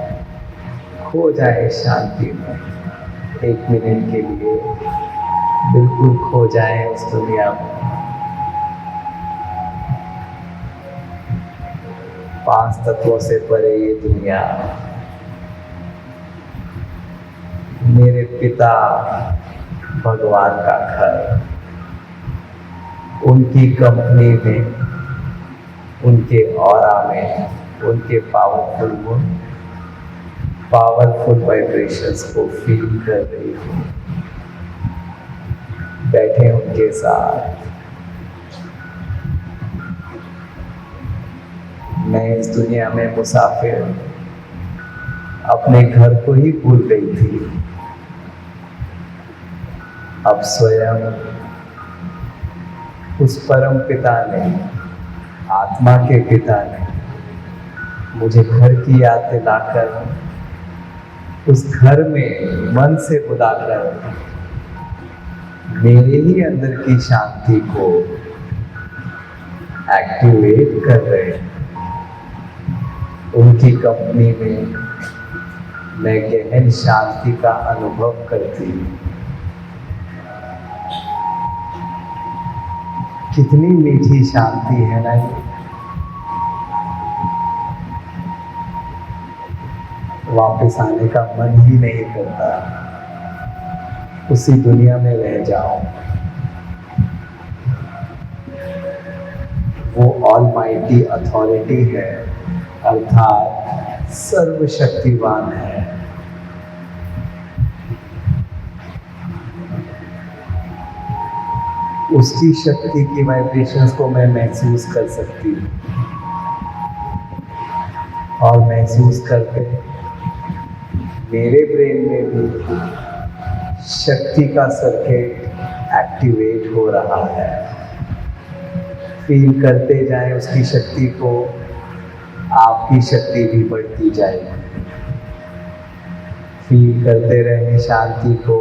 खो जाए शांति में, 1 मिनट के लिए बिल्कुल खो जाए उस दुनिया में। 5 तत्वों से परे ये दुनिया, मेरे पिता भगवान का घर, उनकी कंपनी में, उनके ऑरा में, उनके पावरफुल वाइब्रेशंस को फील कर रही हूँ। बैठे उनके साथ। मैं इस दुनिया में मुसाफिर, अपने घर को ही भूल गई थी। अब स्वयं उस परम पिता ने, आत्मा के पिता ने मुझे घर की याद दिलाकर, उस घर में मन से बुलाकर मेरे ही अंदर की शांति को एक्टिवेट कर रहे हैं। उनकी कंपनी में मैं गहन शांति का अनुभव करती हूँ। कितनी मीठी शांति है ना ये। वापस आने का मन ही नहीं करता, उसी दुनिया में रह जाऊं। वो ऑलमाइटी अथॉरिटी है, अर्थात सर्वशक्तिवान है। उसकी शक्ति की वाइब्रेशंस को मैं महसूस कर सकती हूँ, और महसूस करके मेरे ब्रेन में भी शक्ति का सर्किट एक्टिवेट हो रहा है। फील करते जाएं उसकी शक्ति को, आपकी शक्ति भी बढ़ती जाएगी। फील करते रहें शांति को,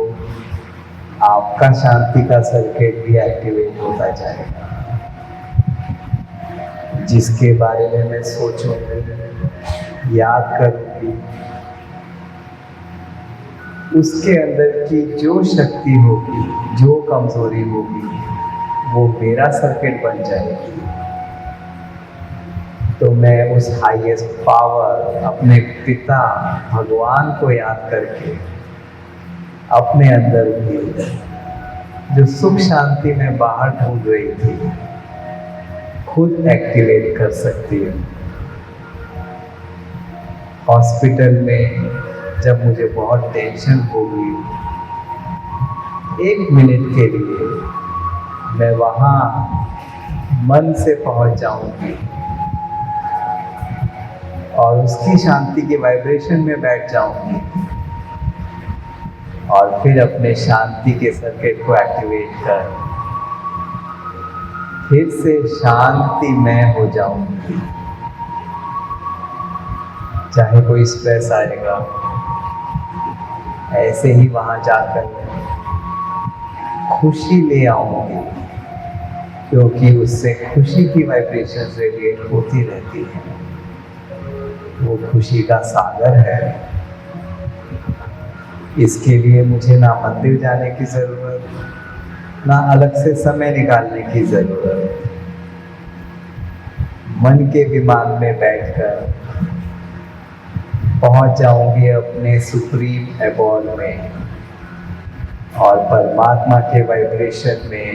आपका शांति का सर्किट भी एक्टिवेट होता जाएगा। जिसके बारे में मैं सोचूंगी, याद करूंगी, उसके अंदर की जो शक्ति होगी, जो कमजोरी होगी, वो मेरा सर्किट बन जाएगी। तो मैं उस हाईएस्ट पावर, अपने पिता भगवान को याद करके अपने अंदर भी जो सुख शांति में बाहर ढूंढ रही थी, खुद एक्टिवेट कर सकती हूँ। हॉस्पिटल में जब मुझे बहुत टेंशन होगी, 1 मिनट के लिए मैं वहाँ मन से पहुँच जाऊंगी और उसकी शांति के वाइब्रेशन में बैठ जाऊंगी, और फिर अपने शांति के सर्किट को एक्टिवेट कर फिर से शांति में हो जाऊंगी। चाहे कोई स्ट्रेस आएगा, ऐसे ही वहां जाकर खुशी ले आऊंगी, क्योंकि उससे खुशी की वाइब्रेशन रेडिएट होती रहती है। वो खुशी का सागर है। इसके लिए मुझे ना मंदिर जाने की जरूरत, ना अलग से समय निकालने की जरूरत। मन के विमान में बैठकर पहुंच जाऊंगी अपने सुप्रीम एबॉर्ड में, और परमात्मा के वाइब्रेशन में,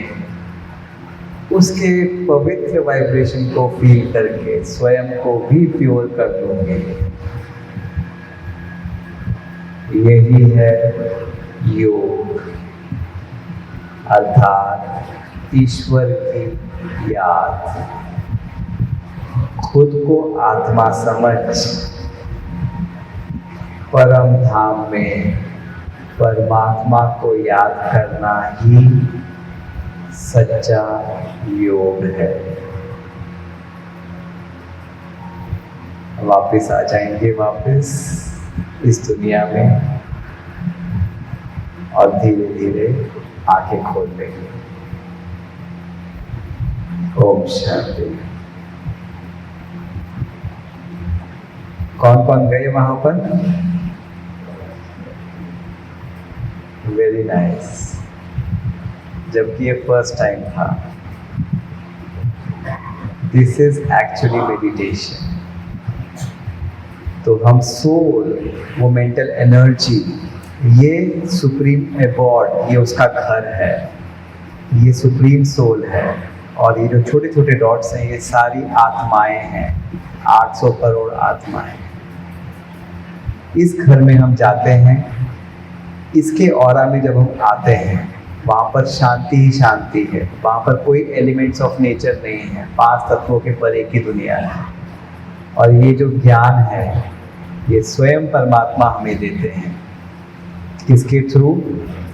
उसके पवित्र वाइब्रेशन को फील करके स्वयं को भी प्योर कर दूंगी। यही है योग, अर्थात ईश्वर की याद। खुद को आत्मा समझ परम धाम में परमात्मा को याद करना ही सच्चा योग है। वापस आ जाएंगे वापस इस दुनिया में, और धीरे धीरे आंखें खोल लेंगे। ओम शांति। कौन कौन गए वहां पर? Very nice. जबकि ये फर्स्ट टाइम था। This is actually meditation. तो हम सोल, वो मेंटल एनर्जी, ये सुप्रीम एबॉर्ड, ये उसका घर है, ये सुप्रीम सोल है। और ये जो छोटे छोटे डॉट्स हैं ये सारी आत्माएं हैं, 800 करोड़ आत्माएं। इस घर में हम जाते हैं, इसके ऑरा में जब हम आते हैं वहाँ पर शांति ही शांति है। वहाँ पर कोई एलिमेंट्स ऑफ नेचर नहीं है, 5 तत्वों के परे की दुनिया है। और ये जो ज्ञान है ये स्वयं परमात्मा हमें देते हैं। किसके थ्रू?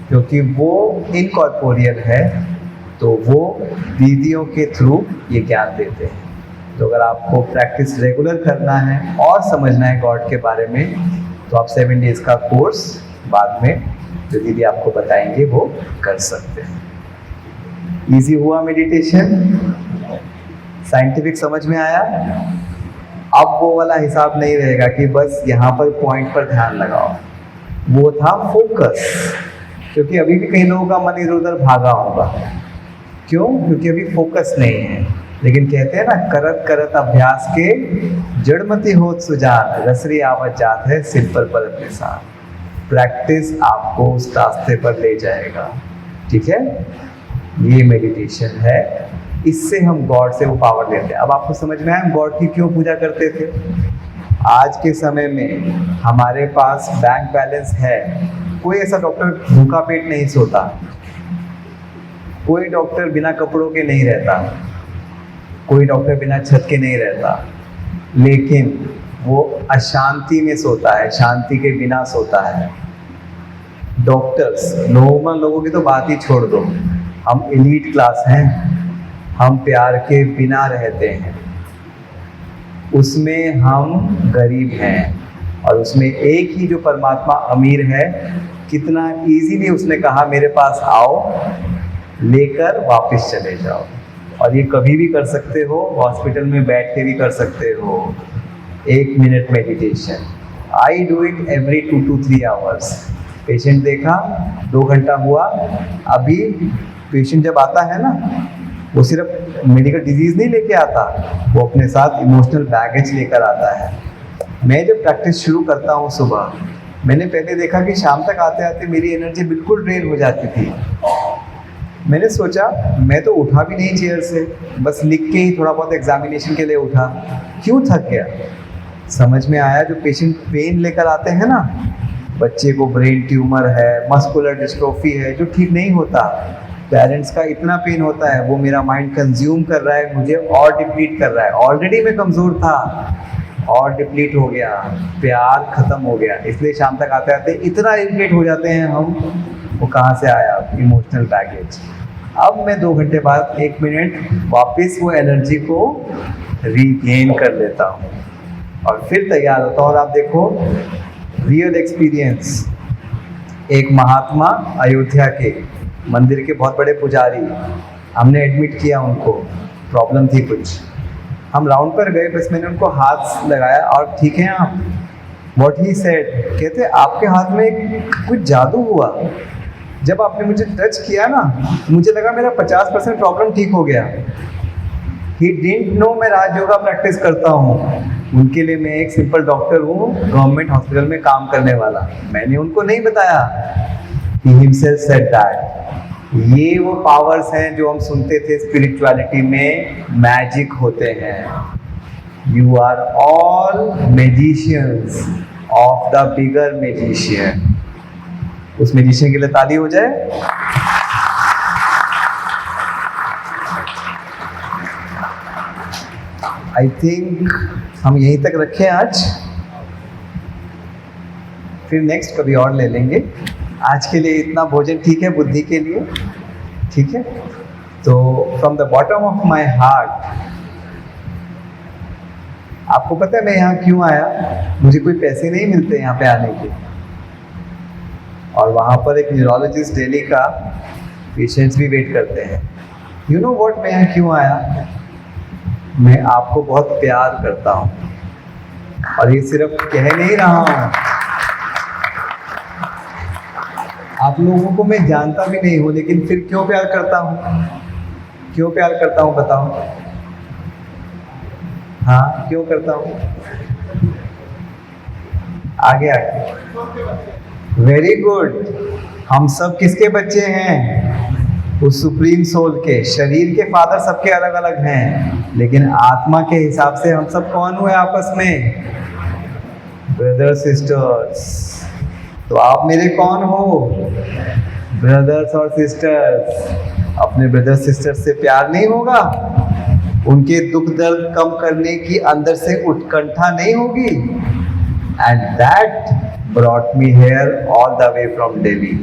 क्योंकि वो इनकॉर्पोरियल है, तो वो दीदियों के थ्रू ये ज्ञान देते हैं। तो अगर आपको प्रैक्टिस रेगुलर करना है और समझना है गॉड के बारे में, तो आप 7 डेज का कोर्स बाद में जो दीदी आपको बताएंगे वो कर सकते हैं। इजी हुआ मेडिटेशन? साइंटिफिक समझ में आया? अब वो वाला हिसाब नहीं रहेगा कि बस यहाँ पर पॉइंट पर ध्यान लगाओ। वो था फोकस। क्योंकि अभी भी कई लोगों का मन इधर उधर भागा होगा। क्यों? क्योंकि अभी फोकस नहीं है। लेकिन कहते हैं ना, करत करत अभ्यास के जड़मती होत सुजान, रसरी आवत जात है सिर पर परत निशान। प्रैक्टिस आपको उस रास्ते पर ले जाएगा। ठीक है? ये मेडिटेशन है। इससे हम गॉड से वो पावर लेते हैं। अब आपको समझ में आया हम गॉड की क्यों पूजा करते थे? आज के समय में हमारे पास बैंक बैलेंस है। कोई ऐसा डॉक्टर भूखा पेट नहीं सोता, कोई डॉक्टर बिना कपड़ों के नहीं रहता, कोई डॉक्टर बिना छत के नहीं रहता, लेकिन वो अशांति में सोता है, शांति के बिना सोता है। डॉक्टर्स, नॉर्मल लोगों की तो बात ही छोड़ दो, हम एलीट क्लास हैं, हम प्यार के बिना रहते हैं, उसमें हम गरीब हैं, और उसमें एक ही जो परमात्मा अमीर है, कितना इजीली उसने कहा मेरे पास आओ, लेकर वापस चले जाओ। और ये कभी भी कर सकते हो, हॉस्पिटल में बैठ के भी कर सकते हो। 1 minute meditation, I do it every 2 to 3 hours. Patient देखा, 2 घंटा हुआ। अभी पेशेंट जब आता है ना, वो सिर्फ मेडिकल डिजीज़ नहीं लेके आता, वो अपने साथ इमोशनल बैगेज लेकर आता है। मैं जब प्रैक्टिस शुरू करता हूँ सुबह, मैंने पहले देखा कि शाम तक आते आते मेरी एनर्जी बिल्कुल ड्रेन हो जाती थी। मैंने सोचा मैं तो उठा भी नहीं चेयर से, बस लिख के ही थोड़ा बहुत एग्जामिनेशन के लिए उठा, क्यों थक गया? समझ में आया जो पेशेंट पेन लेकर आते हैं ना, बच्चे को ब्रेन ट्यूमर है, मस्कुलर डिस्ट्रोफी है जो ठीक नहीं होता, पेरेंट्स का इतना पेन होता है, वो मेरा माइंड कंज्यूम कर रहा है, मुझे और डिप्लीट कर रहा है। ऑलरेडी मैं कमज़ोर था और डिप्लीट हो गया, प्यार ख़त्म हो गया, इसलिए शाम तक आते आते इतना इरिटेट हो जाते हैं हम। वो कहाँ से आया? Emotional baggage. अब मैं 2 घंटे बाद 1 मिनट वापस वो एनर्जी को रीगेन कर लेता हूँ और फिर तैयार होता हूँ। और आप देखो रियल एक्सपीरियंस, एक महात्मा अयोध्या के मंदिर के बहुत बड़े पुजारी, हमने एडमिट किया उनको, प्रॉब्लम थी कुछ, हम राउंड पर गए, बस मैंने उनको हाथ लगाया और ठीक है आप? व्हाट ही सेड, कहते आपके हाथ में कुछ जादू हुआ, जब आपने मुझे टच किया ना मुझे लगा मेरा 50% प्रॉब्लम ठीक हो गया। ही डिडंट नो मैं राज योगा प्रैक्टिस करता हूँ, उनके लिए मैं एक सिंपल डॉक्टर हूँ, गवर्नमेंट हॉस्पिटल में काम करने वाला। मैंने उनको नहीं बताया। He himself said that. ये वो पावर्स हैं जो हम सुनते थे स्पिरिचुअलिटी में मैजिक होते हैं। You are all magicians of the bigger magician. उस मैजिशियन के लिए ताली हो जाए। आई थिंक हम यहीं तक रखें आज, फिर नेक्स्ट कभी और ले लेंगे। आज के लिए इतना भोजन ठीक है बुद्धि के लिए, ठीक है? तो from the bottom of my heart, आपको पता है मैं यहाँ क्यों आया? मुझे कोई पैसे नहीं मिलते यहाँ पे आने के। और वहाँ पर एक न्यूरोलॉजिस्ट दिल्ली का पेशेंट्स भी वेट करते हैं। यू नो व्हाट, मैं यहाँ क्यों आया? मैं आपको बहुत प्यार करता हूँ, और ये सिर्फ कह नहीं रहा हूँ, आप लोगों को मैं जानता भी नहीं हूँ, लेकिन फिर क्यों प्यार करता हूँ? क्यों प्यार करता हूँ बताओ? हाँ, क्यों करता हूँ? आगे आगे, वेरी गुड। हम सब किसके बच्चे हैं? उस सुप्रीम सोल के। शरीर के फादर सबके अलग अलग हैं, लेकिन आत्मा के हिसाब से हम सब कौन हुए आपस में? Brother sisters. तो आप मेरे कौन हो? ब्रदर्स और सिस्टर्स। अपने ब्रदर सिस्टर्स से प्यार नहीं होगा? उनके दुख दर्द कम करने की अंदर से उत्कंठा नहीं होगी? And that brought me here all the way from Delhi.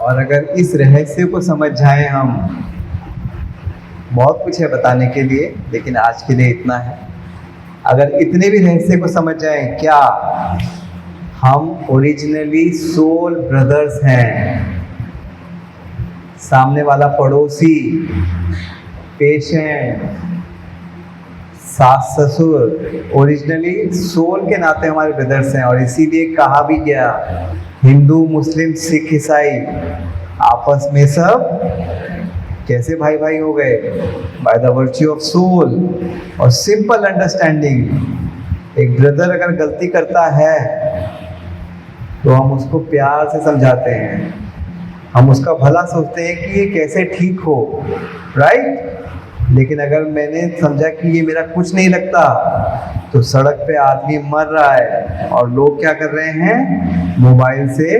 और अगर इस रहस्य को समझ जाएं हम, बहुत कुछ है बताने के लिए, लेकिन आज के लिए इतना है। अगर इतने भी रहस्य को समझ जाएं, क्या हम ओरिजिनली सोल ब्रदर्स हैं? सामने वाला पड़ोसी, पेशेंट, सास ससुर ओरिजिनली सोल के नाते हमारे ब्रदर्स हैं। और इसीलिए कहा भी गया, हिंदू मुस्लिम सिख ईसाई आपस में सब कैसे भाई भाई हो गए? By the virtue of soul और सिंपल अंडरस्टैंडिंग। एक ब्रदर अगर गलती करता है तो हम उसको प्यार से समझाते हैं, हम उसका भला सोचते हैं कि ये कैसे ठीक हो, राइट? लेकिन अगर मैंने समझा कि ये मेरा कुछ नहीं लगता, तो सड़क पे आदमी मर रहा है और लोग क्या कर रहे हैं? मोबाइल से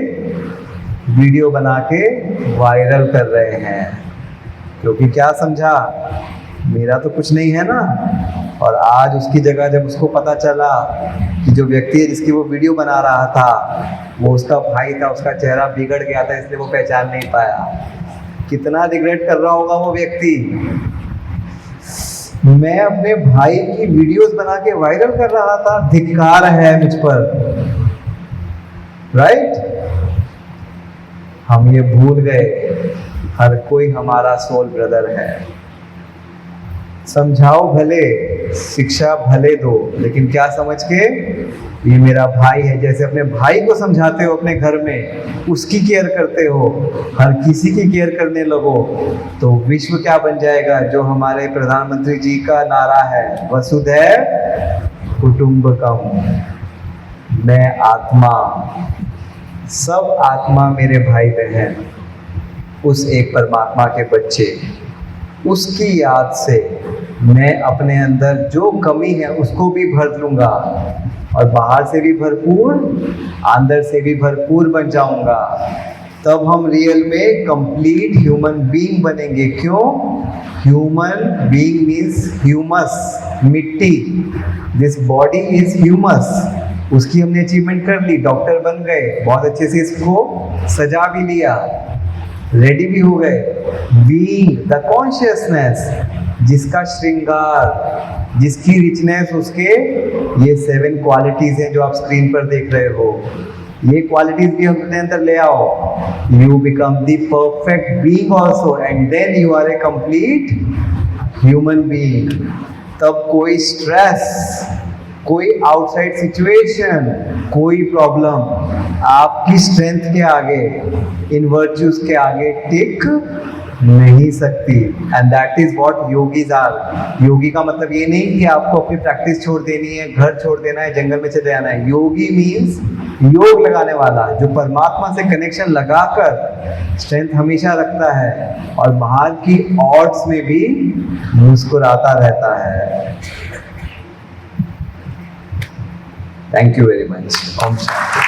वीडियो बना के वायरल कर रहे हैं। क्योंकि क्या समझा? मेरा तो कुछ नहीं है ना। और आज उसकी जगह जब उसको पता चला कि जो व्यक्ति है जिसकी वो वीडियो बना रहा था, वो उसका भाई था, उसका चेहरा बिगड़ गया था, इसलिए वो पहचान नहीं पाया, कितना रिग्रेट कर रहा होगा वो व्यक्ति। मैं अपने भाई की वीडियोस बना के वायरल कर रहा था, धिक्कार है मुझ पर, राइट? हम ये भूल गए, हर कोई हमारा सोल ब्रदर है। समझाओ भले, शिक्षा भले दो, लेकिन क्या समझ के? ये मेरा भाई है। जैसे अपने भाई को समझाते हो अपने घर में, उसकी केयर करते हो, हर किसी की केयर करने लगो, तो विश्व क्या बन जाएगा? जो हमारे प्रधानमंत्री जी का नारा है, वसुधैव कुटुंबकम। मैं आत्मा, सब आत्मा मेरे भाई बहन, उस एक परमात्मा के बच्चे, उसकी याद से मैं अपने अंदर जो कमी है उसको भी भर लूँगा, और बाहर से भी भरपूर, अंदर से भी भरपूर बन जाऊँगा। तब हम रियल में कंप्लीट ह्यूमन बीइंग बनेंगे। क्यों? ह्यूमन बीइंग मीन्स ह्यूमस, मिट्टी। This body is humus. उसकी हमने अचीवमेंट कर ली, डॉक्टर बन गए, बहुत अच्छे से इसको सजा भी लिया, रेडी भी हो गए। बीइंग द कॉन्शियसनेस, जिसका श्रृंगार, जिसकी रिचनेस, उसके ये 7 क्वालिटीज हैं जो आप स्क्रीन पर देख रहे हो। ये क्वालिटीज भी अपने अंदर ले आओ, you become the perfect being also, and then you are a complete human being. तब कोई स्ट्रेस, कोई आउटसाइड सिचुएशन, कोई प्रॉब्लम आपकी स्ट्रेंथ के आगे, इन वर्च्यूज के आगे टिक नहीं सकती। And that is what yogis are. योगी का मतलब ये नहीं कि आपको अपनी प्रैक्टिस छोड़ देनी है, घर छोड़ देना है, जंगल में चले जाना है। योगी मीन्स योग लगाने वाला, जो परमात्मा से कनेक्शन लगाकर स्ट्रेंथ हमेशा रखता है और बाहर की ऑड्स में भी मुस्कुराता रहता है। Thank you very much. ओम शांति।